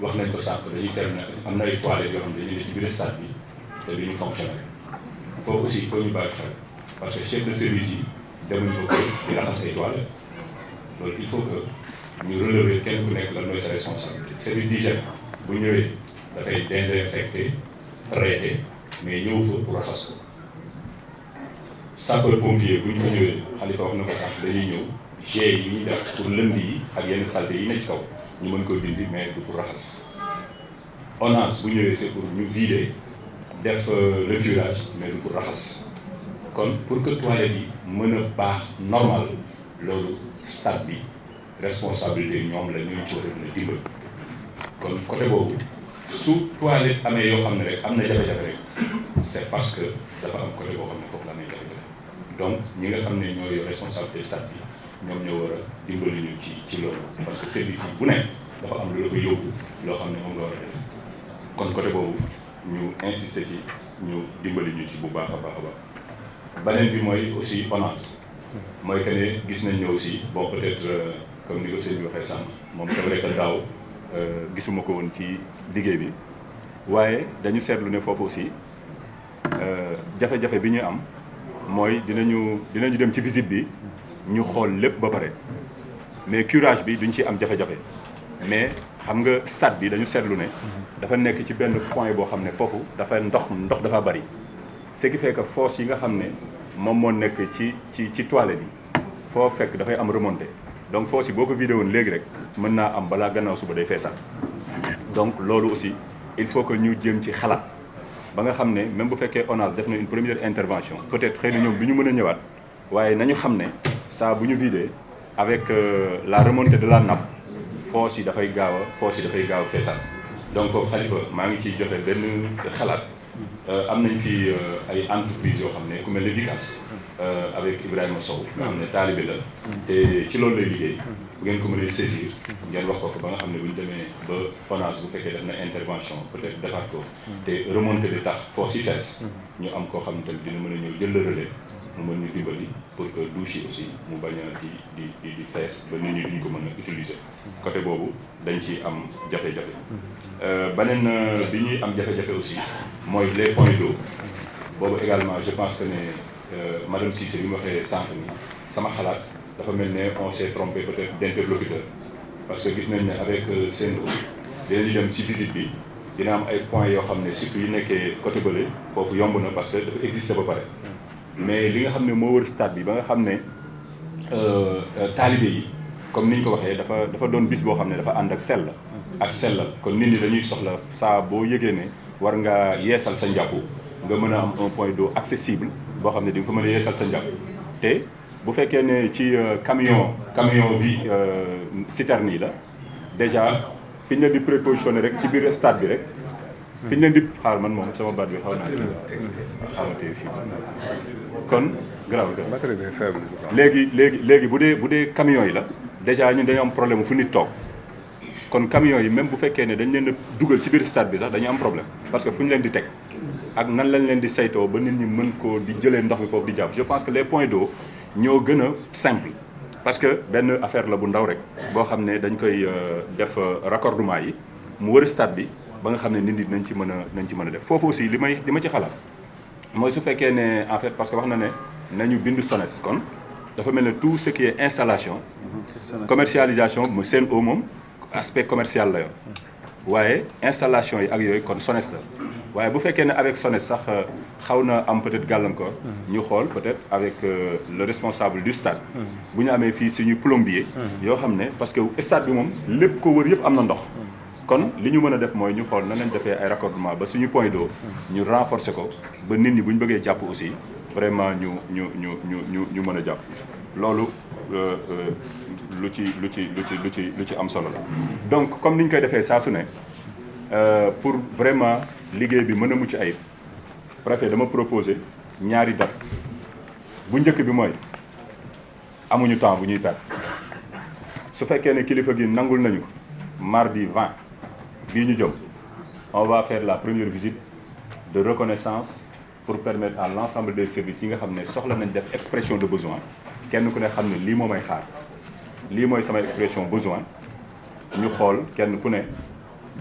wax nañ ko sànq dañuy seetlu ne am na ay toilettes yoo xam ne dañuy ne ci biir stade bi te du ñu fonctionner foofu aussi il faut ñu bàyyi xel parce que chef de service yi demuñ ko koy di raxas ay toilettes loolu il faut que ñu relever kenn ku nekk lan mooy sa responsabilité service d'hygiène bu ñëwee dafay désinfecter traiter mais ñëw fa pour raxas ko sapeur pompier bu ñu fa ñëwee Khalifa wax na ko sax dañuy ñëw jet yi ñuy def pour lënd yi ak yenn saleté yi nekk ci kaw ñu mën ko dindi mais du pour raxas ONAS bu ñëwee c'est pour ñu vider def le curage mais du pour raxas kon pour que toilette yi mën a baax normal loolu stade bi responsabilité ñoom la ñuy ci war a mën a dimbali kon côté boobu su toilette amee yoo xam ne rek am na jafe-jafe rek c'est parce que dafa am côté boo xam ne foofu la amee jafe-jafe donc ñi nga xam ne ñooy responsabilité stade bi ñoom ñoo war a dimbali ñu ci loolu parce que service yi bu nekk dafa am lu la fa yóbbu loo xam ne moom nga war a def kon côté boobu ñu insister ci ñu dimbali ñu ci bu baax a baax a baax beneen bi mooy aussi ONAS mooy que ne gis nañ ne aussi bon peut-être comme ni ko sëñ bi waxee sànq moom c'est vrai que daaw gisuma ko woon ci liggéey bi waaye dañu seetlu ne foofu aussi jafe-jafe bi ñu am mooy dinañu dem ci visite bi ñu xool lépp ba pare mais curage bi duñ ci am jafe-jafe mais xam nga stade bi dañu seetlu ne dafa nekk ci benn point boo xam ne foofu dafa ndox dafa bari ce qui fait que fosse yi nga xam ne moom moo nekk ci toilette yi foo fekk dafay am remontée donc fosse yi boo ko vidé woon léegi rek mën naa am balaa gannaaw suba day feesal donc loolu aussi il faut que ñu jëm ci xalaat ba nga xam ne même bu fekkee ONAS def na une première intervention peut-être xëy na ñoom du ñu mën a ñëwaat waaye nañu xam ne saa bu ñu vidé avec la remontée de la nappe fosse yi dafay gaaw a feesal donc Khalifa maa ngi ciy joxe benn xalaat am nañ fi ay entreprises yoo xam ne ku mel ne Vicas avec Ibrahima Sow nga xam ne taalibe la te ci loolu lay liggéey bu ngeen ko mënee saisir ngeen wax ko ba nga xam ne bu ñu demee ba ONAS bu fekkee def na intervention peut-être defaat ko te remonté di tax fosse yi fees ñu am koo xam ne tamit dina mën a ñëw jël le relais mu mën ñu dimbali pour que douche yi aussi mu bañ a di fees ba nit ñi duñ ko mën a utiliser côté boobu dañ ci am jafe-jafe beneen bi ñuy am jafe-jafe aussi mooy les points d'eau boobu également je pense que ne madame Cissé bi mu waxee sànq ni sama xalaat dafa mel ne on s'est trompé peut-être d'interlocuteur parce que gis nañ ne avec Sen'Eau dinañu dem ci visite bi dina am ay points yoo xam ne surtout yu nekkee côté bële foofu yomb na parce que dafa exister ba pare mais li nga xam ne moo wër stade bi ba nga xam ne taalibe yi comme ni ñu ko waxee dafa doon bis boo xam ne dafa ànd ak sellal kon nit ñi dañuy soxla saa boo yëgee ne war nga yeesal sa njàpp nga mën a am un point d'eau accessible boo xam ne di nga fa mën a yeesal sa njàpp te bu fekkee ne ci camion bi citerne yi la déjà fi ñu leen di prépositionné rek ci biir stade bi rek fi ñu leen di xaar man moom sama baat bi xaw naa xamatee fii kon grave batterie bi faible léegi bu dee camion yi la déjà ñun dañu am problème fu nit toog kon camions yi même bu fekkee ne dañ leen a dugal ci biir stade bi sax dañu am problème parce que fu ñu leen di teg ak nan lañ leen di saytoo ba nit ñi mën koo di jëlee ndox mi foofu di jàpp je pense que les points d'eau ñoo gën a simple parce que benn affaire la bu ndaw rek boo xam ne dañ koy def raccordement yi mu wër stade bi ba nga xam ne nit ñi nañ ci mën a def foofu aussi li ma ci xalaat mooy su fekkee ne en fait parce que wax na ne nañu bind SONES kon dafa mel ne tout ce qui est installation commercialisation mu Sen'Eau moom aspect commercial la yoon waaye installation yi ak yooyu kon SONES la waaye bu fekkee ne avec SONES sax xaw na am peut-être gàllankoor ñu xool peut-être avec le responsable du stade bu ñu amee fii suñu plombier yoo xam ne parce que stade bi moom lépp ko wër yëpp am na ndox kon li ñu mën a def mooy ñu xool nan lañ defee ay raccordement ba suñu point d'eau ñu renforcer ko ba nit ñi bu ñu bëggee jàpp aussi vraiment ñu mën a jàpp loolu lu ci am solo la donc comme ni ñu koy defee saa su ne pour vraiment liggéey bi mën a mucc ayib préfet dama proposé ñaari date bu njëkk bi mooy amuñu temps bu ñuy perdre su fekkee ne kilifa gi nangul nañu mardi 20 bii ñu jëm on va faire la première visite de reconnaissance pour permettre à l'ensemble des services yi nga xam ne soxla nañ def expression de besoin kenn ku ne xam ne lii moo may xaar lii mooy sama expression besoin ñu xool kenn ku ne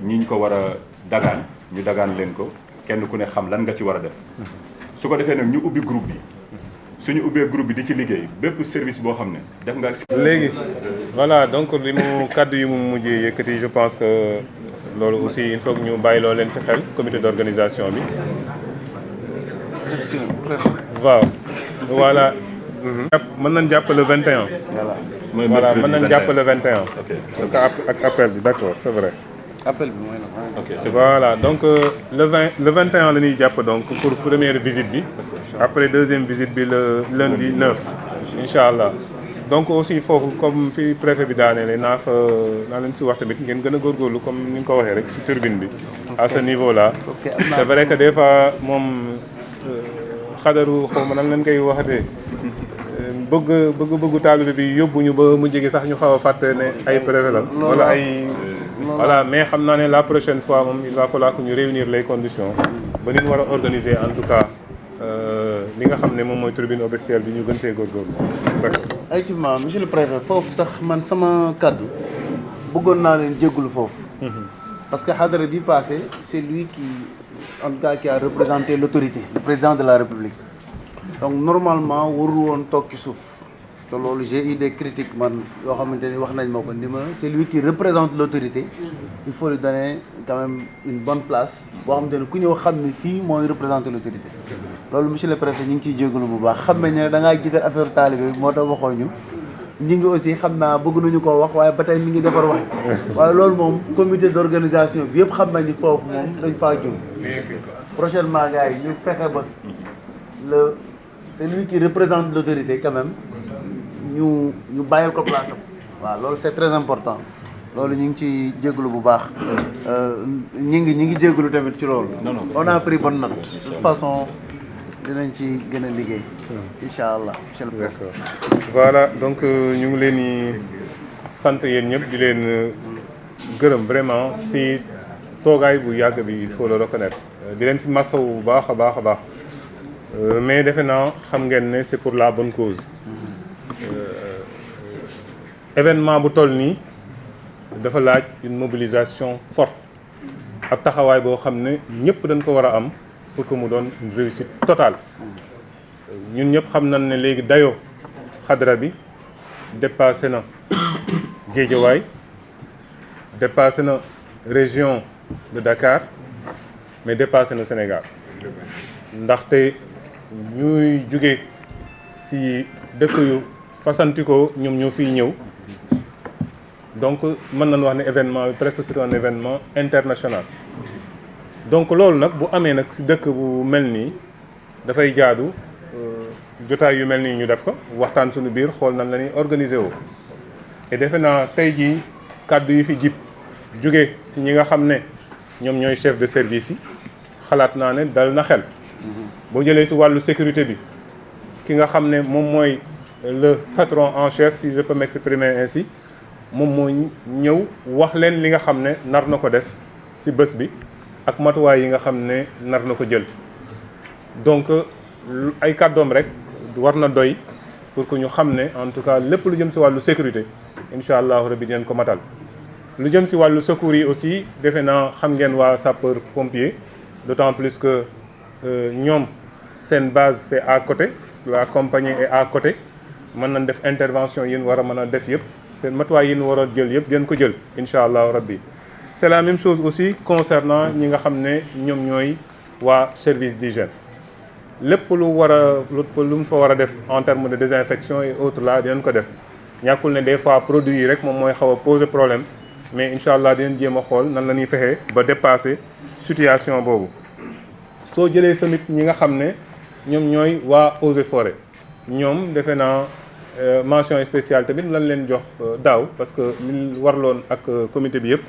ñi ñu ko war a dagaan ñu dagaan leen ko kenn ku ne xam lan nga ci war a def su ko defee nag ñu ubbi groupe bi suñu ubbee groupe bi di ci liggéey bépp service boo xam ne def nga. léegi voilà donc li mu kàddu yi mu mujjee yëkkati je pense que loolu aussi il faut que ñu bàyyi loo leen ci xel comité d'organisation bi. est-ce que waaw voilà. mën nañ jàpp le 21. voilà mën nañ jàpp le 21. parce que ak appel bi d'accord c'est vrai. appel bi mooy la. ok voilà donc le 21 la ñuy jàpp donc pour première visite bi. après deuxième visite bi le lundi 9. incha allah donc aussi foofu comme fi préfet bi daaneele naa leen si wax tamit ngeen gën a góorgóorlu comme ni nga ko waxee rek si turbine bi. à ce niveau là. c'est vrai que des fois moom xadaru xaw ma nan leen koy waxatee. bëggu taalibe bi yóbbuñu ba mu jege sax ñu xaw a fàtte ne ay préfet la wala ay. voilà mais xam naa ne la prochaine fois moom il va falloir que ñu réunir les conditions ba ni ñu war a organiser en tout cas li nga xam ne moom mooy tribune officielle bi ñu gën see góorgóorlu. effectivement monsieur le préfet foofu sax man sama kaddu bëggoon naa leen jéggulu foofu. parce que xadara bi passé c'est lui qui en tout cas qui a représenté l'autorité le président de la République donc normalement warul woon toog ci suuf. te loolu j'ai eu des critiques man yoo xamante ni wax nañ ma ko ni ma c'est lui qui représente l'autorité il faut lui donner quand même une bonne place boo xamante ne ku ñëw xam ni fii mooy représenter l'autorité loolu monsieur le préfet ñu ngi ciy jégalu bu baax xam nañ ne da ngaa jiital affaire taalibe bi moo tax waxoo ñu ngi aussi xam naa bëgg nañu koo wax waaye ba tey mi ngi defar wax waaye loolu moom comité d'organisation bi yëpp xam nañ ni foofu moom dañ faa jum prochainement gars yi ñu fexe ba c'est lui qui représente l'autorité quand même ñu bàyyil ko place am waaw loolu c'est très important loolu ñu ngi ci jégalu bu baax ñi ngi jégalu tamit ci loolu on a pris bonne note de toute façon dinañ ci gën a liggéey incha allah monsieur le préfet. voilà donc ñu ngi leen di sant yéen ñëpp di leen gërëm vraiment si toogaay bu yàgg bi il faut le reconnaître di leen si masawu bu baax a baax a baax mais defe naa xam ngeen ne c'est pour la bonne cause. événement bu toll nii dafa laaj une mobilisation forte ak taxawaay boo xam ne ñëpp dañ ko war a am pour que mu doon une réussite totale ñun ñëpp xam nañ ne léegi dayoo xadra bi dépassé na Guédiawaye dépassé na région de Dakar mais dépassé na Sénégal ndaxte ñuy jóge ci dëkk yu fasantikoo ñoom ñoo fiy ñëw donc mën nañu wax ne événement bi presque c'est un événement international donc loolu nag bu amee nag ci dëkk bu mel nii dafay jaadu jotaay yu mel nii ñu def ko waxtaan suñu biir xool nan la ñuy organiser woo et defe naa tey jii kàddu yi fi jib jóge ci ñi nga xam ne ñoom ñooy chef de service yi xalaat naa ne dal na xel boo jëlee ci wàllu sécurité bi ki nga xam ne moom mooy le patron en chef si je peux m'exprimer ainsi moom moo ñëw wax leen li nga xam ne nar na ko def ci bés bi ak matuwaay yi nga xam ne nar na ko jël donc ay kàddoom rek war na doy pour que ñu xam ne en tout cas lépp lu jëm ci wàllu sécurité incha allahu rabbi dinañ ko matal lu jëm ci wàllu secours yi aussi defe naa xam ngeen waa sapeur pompier d'autant plus que ñoom seen base c'est à côté la compagnie est à côté mën nañ def intervention yi ñu war a mën a def yëpp seen matuwaay yi ñu war a jël yëpp dinañ ko jël incha allahu rabbi c'est la même chose aussi concernant ñi nga xam ne ñoom ñooy waa service d'hygiène lépp lu war a lu mu fa war a def en termes de désinfection et autres là dinañ ko def ñàkkul ne des fois produits yi rek moom mooy xaw a poser problème mais incha allah dinañ jéem a xool nan la ñuy fexee ba dépasser situation boobu soo jëlee tamit ñi nga xam ne ñoom ñooy waa eaux et forêts ñoom defe naa mention spéciale tamit lan leen jox daaw parce que li warloon ak comité bi yëpp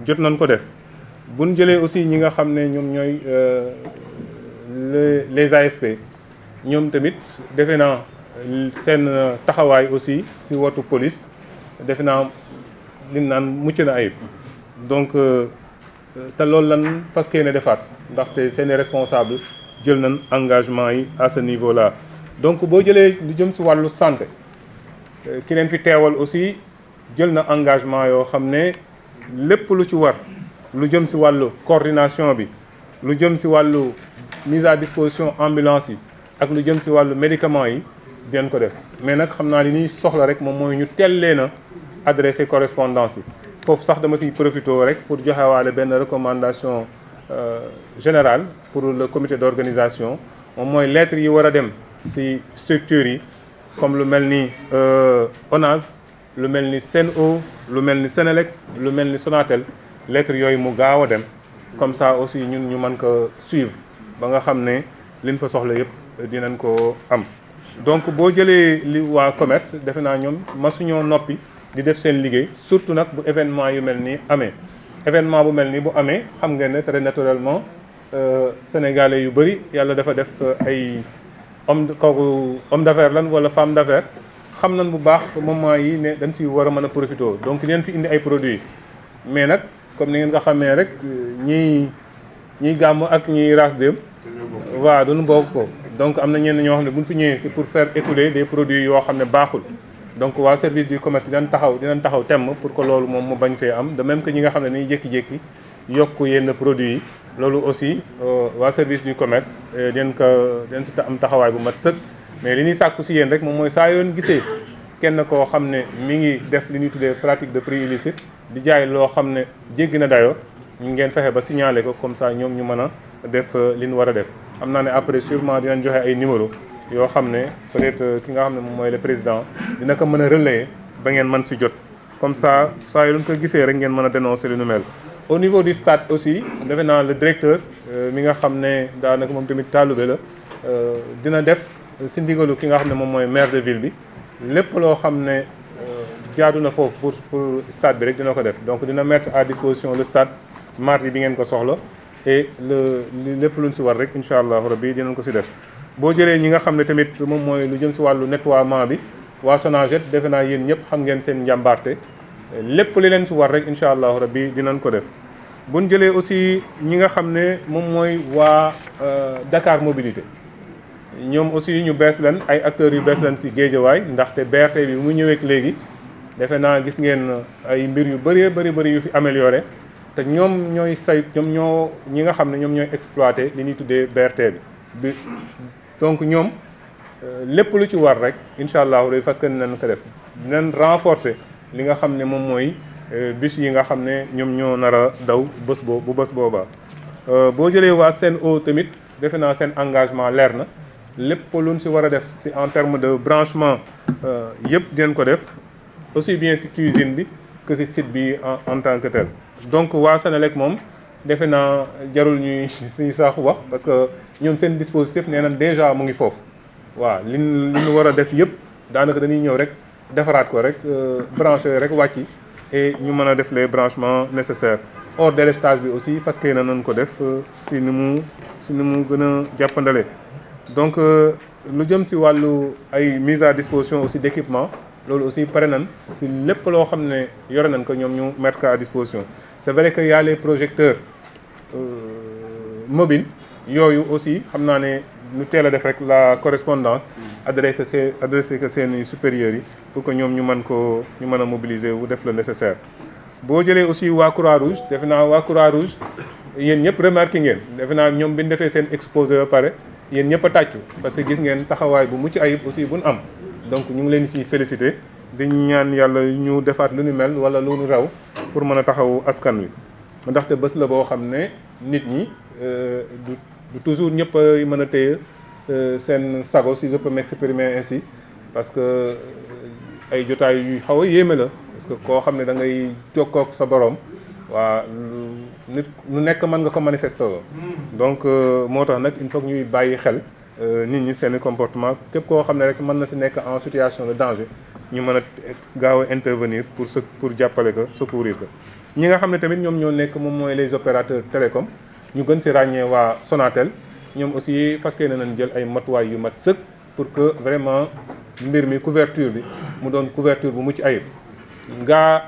jot nañ ko def buñ jëlee aussi ñi nga xam ne ñoom ñooy les ASP ñoom tamit defe naa seen taxawaay aussi si wotu police defe naa li naan mucc na ayib donc te loolu lan fas yéene defaat ndaxte seeni responsable jël nañ engagement yi à ce niveau là. donc boo jëlee lu jëm si wàllu santé ki leen fi teewal aussi jël na engagement yoo xam ne lépp lu ci war lu jëm si wàllu coordination bi lu jëm si wàllu mise à disposition ambulance yi ak lu jëm si wàllu médicaments yi dinañ ko def mais nag xam naa li ñuy soxla rek moom mooy ñu teel leen a adressé correspondance yi foofu sax dama siy profité rek pour joxewaale benn recommandation générale pour le comité d'organisation moom mooy lettres yi war a dem si structures yi comme lu mel ni ONAS lu mel ni Sen'Eau lu mel ni Senelec lu mel ni Sonatel lettres yooyu mu gaaw a dem comme ça aussi ñun ñu mën ko suivre ba nga xam ne liñ fa soxla yëpp dinañ ko am. donc boo jëlee li waa commerce defe naa ñoom masuñoo noppi di def seen liggéey surtout nag bu événement yu mel nii amee événement bu mel nii bu amee xam ngeen ne très naturellement sénégalais yu bëri yàlla dafa def ay homme d'affaires lan wala femme d'affaires xam nañ bu baax moment yi ne dañ si war a mën a profité donc leen fi indi ay produits mais nag comme ni ngeen nga xamee rek ñiy gàmm ak ñiy raas dem waaw duñu bokk ko donc am na ñenn ñoo xam ne bu ñu fi ñëwee c'est pour faire écouler des produits yoo xam ne baaxul donc waa service du commerce dinañ taxaw temm pour que loolu moom mu bañ fee am de même que ñi nga xam ne ni jékki-jékki yokk yenn produits yi loolu aussi waa service du commerce den si am taxawaay bu mat sëkk mais li ñuy sàkku si yéen rek moom mooy saa yoon gisee kenn koo xam ne mi ngi def li ñuy tuddee pratique de prix illicite di jaay loo xam ne jéggi na dayoo ñu ngeen fexe ba signaler ko comme ça ñoom ñu mën a def li ñu war a def xam naa ne après sûrement dinañ joxe ay numéro yoo xam ne peut-être ki nga xam ne moom mooy le président dina ko mën a relayer ba ngeen mën si jot comme ça saa yu ko gisee rek ngeen mën a dénoncer lu nu mel. au niveau du stade aussi defe naa le directeur mi nga xam ne daanaka moom tamit taalube la dina def si ndigalu ki nga xam ne moom mooy maire de ville bi lépp loo xam ne jaadu na foofu pour stade bi rek dina ko def donc dina mettre à disposition le stade mardi bi ngeen ko soxla et lépp luñ si war rek incha allah rabbi dinañ ko si def. boo jëlee ñi nga xam ne tamit moom mooy lu jëm si wàllu nettoiement bi waa Sonaged defe naa yéen ñëpp xam ngeen seen njàmbaarte lépp li leen si war rek incha allahu rabbi dinañ ko def. buñ jëlee aussi ñi nga xam ne moom mooy waa Dakar mobilité ñoom aussi ñu bees leen ay acteurs yu bees leen si Guédiawaye ndaxte BRT bi mu ñëwee léegi defe naa gis ngeen ay mbir yu bëri yu fi amélioré te ñoom ñooy ñi nga xam ne ñoom ñooy exploité li ñuy tuddee BRT bi. donc ñoom lépp lu ci war rek incha allah parce que dinañ ko def dinañ renforcer li nga xam ne moom mooy bus yi nga xam ne ñoom ñoo nar a daw bés boobaa. boo jëlee waa Sen'Eau tamit defe naa seen engagement leer na lépp luñ si war a def si en terme de branchement yëpp dinañ ko def aussi bien si cuisine bi que si site bi en tant que tel. donc waa Senelec moom defe naa jarul ñuy si sax wax parce que ñoom seen dispositif nee na déjà mu ngi foofu waaw li ñu war a def yëpp daanaka dañuy ñëw rek defaraat ko rek branché rek wàcci et ñu mën a def les branchements nécessaires. hors délestage bi aussi fas yéene nañ ko def si ni mu gën a jàppandale. donc lu jëm si wàllu ay mise à disposition aussi d'équipement loolu aussi pare nañ si lépp loo xam ne yore nañ ko ñoom ñu mettre ko à disposition. c'est vrai que y a les projecteurs mobiles yooyu aussi xam naa ne ñu teel a def rek la correspondance adressé que seeni supérieurs yi pour que ñoom ñu mën a mobiliser wu def le nécessaire. boo jëlee aussi waa Croix-Rouge defe naa waa Croix-Rouge yéen ñëpp remarqué ngeen defe naa ñoom bi ñu defee seen exposé ba pare yéen ñëpp a tàccu parce que gis ngeen taxawaay bu mucc ayib aussi bu ñu am donc ñu ngi leen si félicité di ñaan yàlla ñu defaat lu ñu mel wala lu ñu raw pour mën a taxawu askan wi. ndaxte bés la boo xam ne nit ñi du toujours ñëpp a mën a téye seen sago si je peux m'exprimer ainsi parce que ay jotaay yu xaw a yéeme la. parce que koo xam ne da ngay jokkoo ak sa borom waa nit lu nekk mën nga ko manifester donc moo tax nag il faut que ñuy bàyyi xel nit ñi seeni comportement képp koo xam ne rek mën na si nekk en situation de danger ñu mën a gaaw a intervenir pour jàppale ko secourir ko. ñi nga xam ne tamit ñoom ñoo nekk moom mooy les opérateurs télécom ñu gën si ràññee waa Sonatel ñoom aussi fas yéene nañ jël ay matuwaay yu mat sëkk pour que vraiment mbir mi couverture bi mu doon couverture bu mucc ayib. ngaa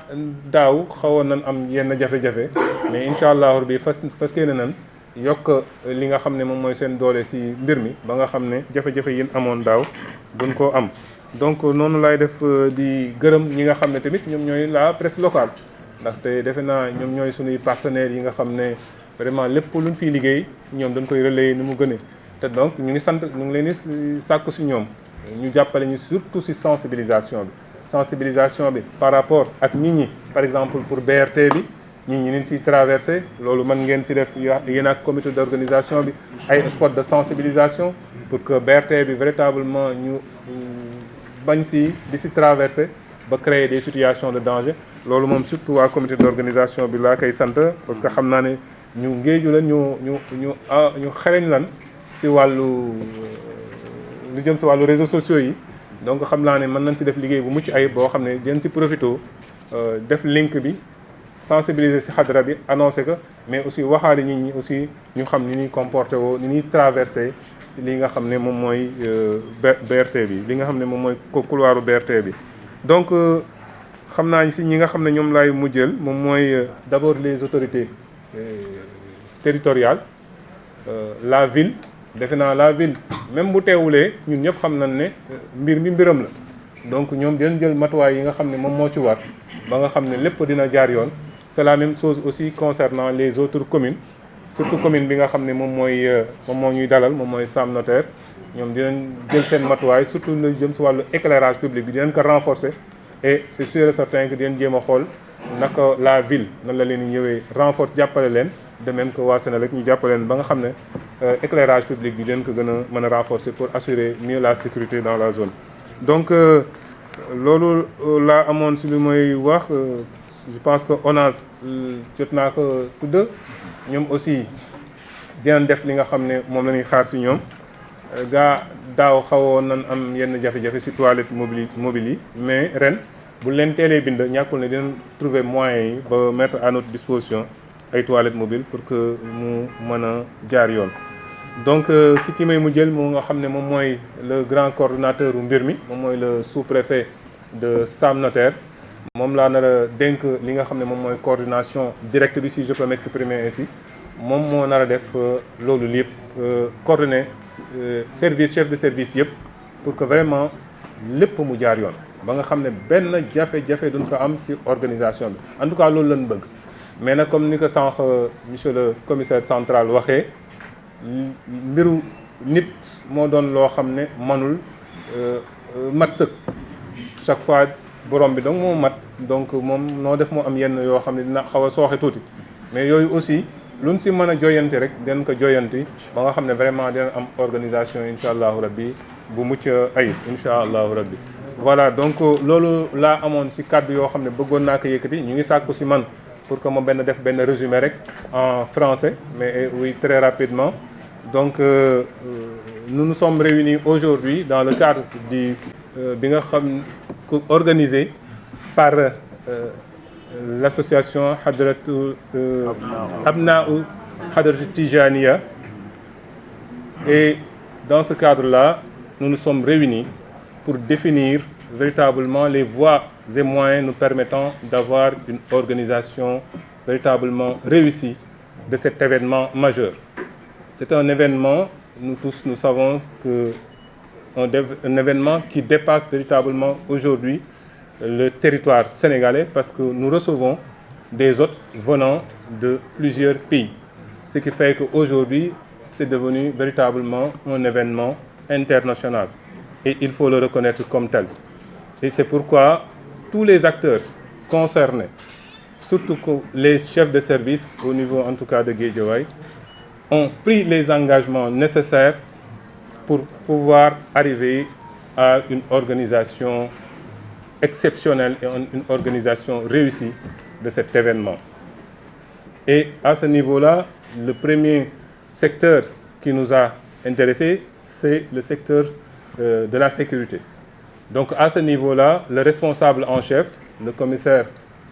daaw xawoon nañ am yenn jafe-jafe mais incha allah bi fas yéene nañ yokk li nga xam ne moom mooy seen doole si mbir mi ba nga xam ne jafe-jafe yi amoon daaw duñ koo am. donc noonu laay def di gërëm ñi nga xam ne tamit ñoom ñooy la presse locale ndaxte defe naa ñoom ñooy suñuy partenaires yi nga xam ne vraiment lépp luñ fiy liggéey ñoom dañ koy relayer ni mu gënee te donc ñu ngi leen di sàkku si ñoom ñu jàppale ñu surtout si sensibilisation bi par rapport ak nit ñi par exemple pour BRT bi nit ñi leen siy traversé loolu mën ngeen si def yéen ak comité d'organisation bi ay spot de sensibilisation pour que BRT bi véritablement ñu bañ si di si traversé ba créer des situations de danger loolu moom surtout waa comité d'organisation bi laa koy sant parce que xam naa ne ñu ngéeju lan ñu xereñ lan si wàllu lu jëm si wàllu réseaux sociaux yi donc xam naa ne mën nañ si def liggéey bu mucc ayib boo xam ne den si profito def link bi sensibiliser si xadra bi annoncé ko mais aussi waxaale nit ñi aussi ñu xam ni ñuy comporté woo ni ñuy traversé li nga xam ne moom mooy BRT bi li nga xam ne moom mooy couloiru BRT bi donc xam naa si ñi nga xam ne ñoom laay mujjeel moom mooy d'abord les autorités territoriales la ville defe naa la ville même bu teewulee ñun ñëpp xam nañ ne mbir mi mbiram la donc ñoom dinañ jël matuwaay yi nga xam ne moom moo ci war ba nga xam ne lépp dina jaar yoon c'est la même chose aussi concernant les autres communes surtout commune bi nga xam ne moom moo ñuy dalal moom mooy Sam Notaire ñoom dinañ jël seen matuwaay surtout lu jëm si wàllu éclairage public bi dinañ ko renforcer et c'est sûr et certain que dinañ jéem a xool naka la ville nan la leen di ñëwee renforce jàppale leen de même que waa Sénélec ñu jàppale leen ba nga xam ne éclairage public bi dinañ ko gën a mën a renforcer pour assurer mieux la sécurité dans la zone. donc loolu laa amoon si lu mooy wax je pense que ONAS jot naa ko tudd ñoom aussi dinañ def li nga xam ne moom la ñuy xaar si ñoom gaa daaw xawoon nañ am yenn jafe-jafe si toilette mobile yi mais ren bu leen teelee bind ñàkkul ne dinañ trouver moyens yi ba mettre à notre disposition ay toilettes mobiles pour que mu mën a jaar yoon. donc si ki may mu jël moo nga xam ne moom mooy le grand coordonnateur u mbir mi moom mooy le sous-préfet de Sam Notaire moom laa nar a dénk li nga xam ne moom mooy coordination directe bi si je peux m'exprimer ainsi moom moo nar a def loolu lépp coordonner service chef de service yëpp pour que vraiment lépp mu jaar yoon ba nga xam ne benn jafe-jafe duñ ko am si organisation bi en tout cas loolu lañ bëgg mais nag comme ni ko sànq monsieur le commissaire central waxee mbiru nit moo doon loo xam ne manul mat sëkk chaque fois borom bi donc moo mat donc moom noo def moo am yenn yoo xam ne dina xaw a sooxe tuuti mais yooyu aussi luñ si mën a joyanti rek den ko joyanti ba nga xam ne vraiment dina am organisation incha allahu rabbi bu mucc ayib incha allahu rabbi voilà donc loolu laa amoon si kàddu yoo xam ne bëggoon naa ko yëkkati ñu ngi sàkku si man pour que ma def benn résumé rek en français mais oui très rapidement donc nous nous sommes réunis aujourd'hui dans le cadre du bi nga xam organisé par l'association Hadratou Abnaou Hadratou Tijaniya et dans ce cadre-là nous nous sommes réunis pour définir véritablement les voies et moyens nous permettant d'avoir une organisation véritablement réussie de cet événement majeur. C'est un événement, nous tous nous savons que un événement qui dépasse véritablement aujourd'hui le territoire sénégalais parce que nous recevons des hôtes venant de plusieurs pays. Ce qui fait qu'aujourd'hui, c'est devenu véritablement un événement international et il faut le reconnaître comme tel. Et c'est pourquoi tous les acteurs concernés, surtout les chefs de service au niveau en tout cas de Guédiawaye, ont pris les engagements nécessaires pour pouvoir arriver à une organisation exceptionnelle et une organisation réussie de cet événement. Et à ce niveau-là, le premier secteur qui nous a intéressés, c'est le secteur de la sécurité. Donc à ce niveau-là, le responsable en chef, le commissaire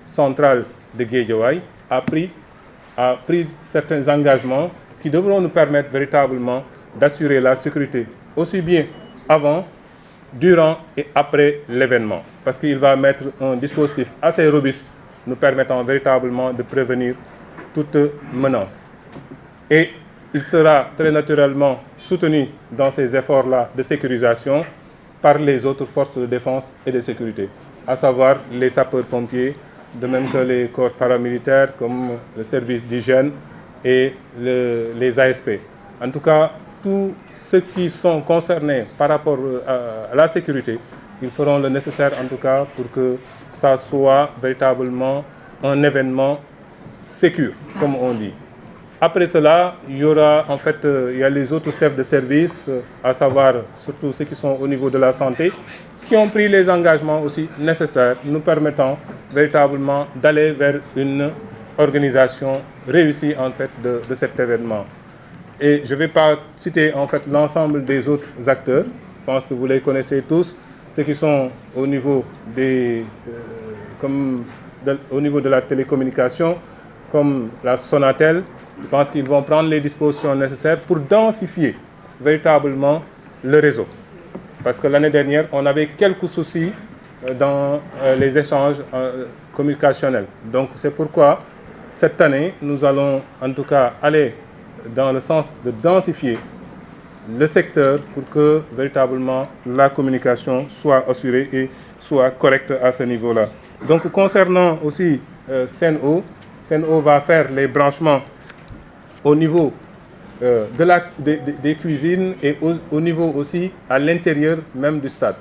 central de Guédiawaye, a pris certains engagements qui devront nous permettre véritablement d'assurer la sécurité aussi bien avant, durant et après l'événement. Parce qu'il va mettre un dispositif assez robuste nous permettant véritablement de prévenir toute menace. Et il sera très naturellement soutenu dans ces efforts-là de sécurisation par les autres forces de défense et de sécurité, à savoir les sapeurs-pompiers, de même que les corps paramilitaires comme le service d'hygiène et les ASP. En tout cas, tous ceux qui sont concernés par rapport à la sécurité, ils feront le nécessaire en tout cas pour que ça soit véritablement un événement sécure, comme on dit. Après cela, il y aura en fait il y a les autres chefs de service, à savoir surtout ceux qui sont au niveau de la santé, qui ont pris les engagements aussi nécessaires, nous permettant véritablement d'aller vers une organisation réussie en fait de cet événement. Et je ne vais pas citer en fait l'ensemble des autres acteurs. Je pense que vous les connaissez tous, ceux qui sont au niveau au niveau de la télécommunication, comme la Sonatel. Je pense qu'ils vont prendre les dispositions nécessaires pour densifier véritablement le réseau. Parce que l'année dernière, on avait quelques soucis dans les échanges communicationnels. Donc c'est pourquoi cette année, nous allons en tout cas aller dans le sens de densifier le secteur pour que véritablement la communication soit assurée et soit correcte à ce niveau-là. Donc concernant aussi Sen'Eau, Sen'Eau va faire les branchements au niveau des cuisines et au niveau aussi à l'intérieur même du stade.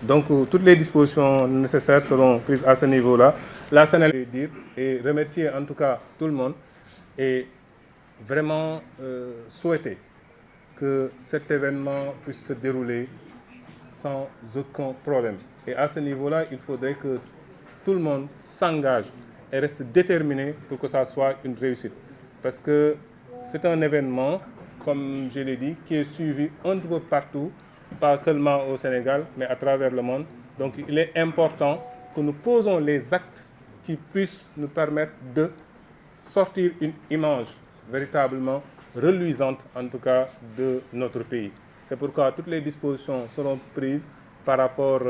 Donc toutes les dispositions nécessaires seront prises à ce niveau-là. La Sénégal dire et remercier en tout cas tout le monde et vraiment souhaiter que cet événement puisse se dérouler sans aucun problème. Et à ce niveau-là, il faudrait que tout le monde s'engage et reste déterminé pour que ça soit une réussite. Parce que c'est un événement, comme je l'ai dit, qui est suivi un peu partout, pas seulement au Sénégal, mais à travers le monde. Donc il est important que nous posons les actes qui puissent nous permettre de sortir une image véritablement reluisante, en tout cas, de notre pays. C'est pourquoi toutes les dispositions seront prises par rapport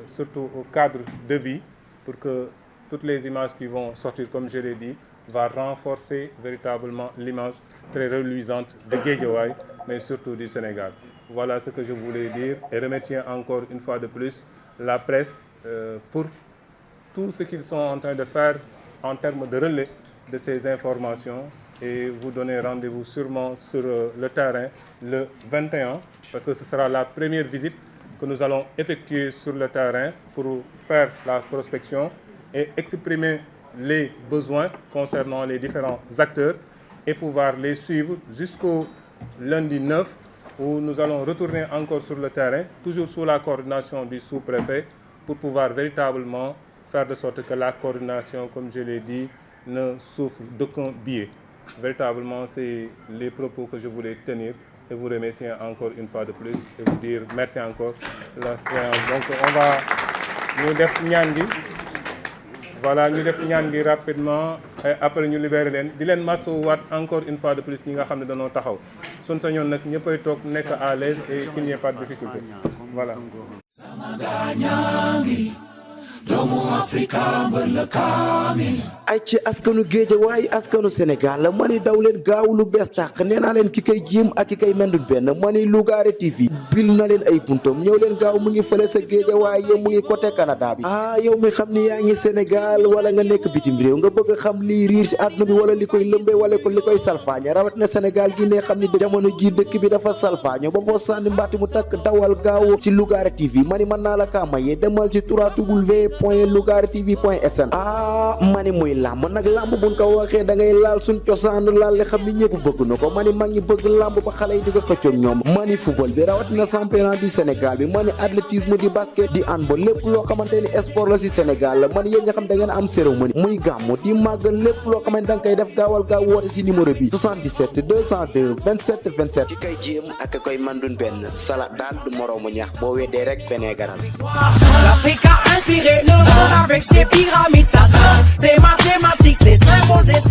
surtout au cadre de vie, pour que toutes les images qui vont sortir, comme je l'ai dit, va renforcer véritablement l'image très reluisante de Guédiawaye, mais surtout du Sénégal. Voilà ce que je voulais dire et remercier encore une fois de plus la presse pour tout ce qu'ils sont en train de faire en termes de relais de ces informations et vous donner rendez-vous sûrement sur le terrain le 21 parce que ce sera la première visite que nous allons effectuer sur le terrain pour faire la prospection et exprimer les besoins concernant les différents acteurs et pouvoir les suivre jusqu'au lundi 9 où nous allons retourner encore sur le terrain, toujours sous la coordination du sous-préfet, pour pouvoir véritablement faire de sorte que la coordination, comme je l'ai dit, ne souffre d'aucun biais. Véritablement, c'est les propos que je voulais tenir et vous remercier encore une fois de plus et vous dire merci encore. La séance. Donc on va nous def ñaan gi. Voilà, ñu def ñaan gi rapidement et après ñu libérer leen di leen masawaat encore une fois de plus ñi nga xam ne dañoo taxaw suñ sañoon nag ñëppay toog nekk à l'aise et qu'il n'y ait pas de difficulté. Voilà. doomu Afrika mbër la kaamil ay ci askanu Géejawaay askanu Sénégal mani daw leen gaaw lu bees tàq nee naa leen ki koy jéem ak ki koy mendul benn mani Lougaré TV bil na leen ay buntam ñëw leen gaaw mu ngi fële sa Géejawaay yow mu ngi côté Canada bi yow mi xam ni yaa ngi Sénégal wala nga nekk bitim réew nga bëgg a xam lii riir si àdduna bi wala li koy lëmbe wala ko li koy salfaañe rawat na Sénégal gi ne xam ni jamono ji dëkk bi dafa salfaaño ba foo sànni mbaati mu takk dawal gaaw si Lougaré TV mani mën naa la kaa mayee demal ci www.lougaretv.sn mani muy làmb nag làmb buñ ko waxee da ngay laal suñ cosaan laal li xam ni ñëpp bëgg na ko mani mag ñi bëgg làmb ba xale yi di ko xëccoog ñoom mani football bi rawatina championnat du Sénégal bi mani athlétisme di basket di handball lépp loo xamante ni sport la si Sénégal la mani yéen nga xam da ngeen am cérémonie muy gàmmu di màggal lépp loo xamante da nga koy def gaawal gaaw woote si numéro bi 77 202 27 27 ki koy jéem ak koy mandun benn sala daal du moroomu ñax boo weddee rek benee garal L'Afrique a inspiré le monde avec ses pyramides, ça c'est mathématique, c'est symboles et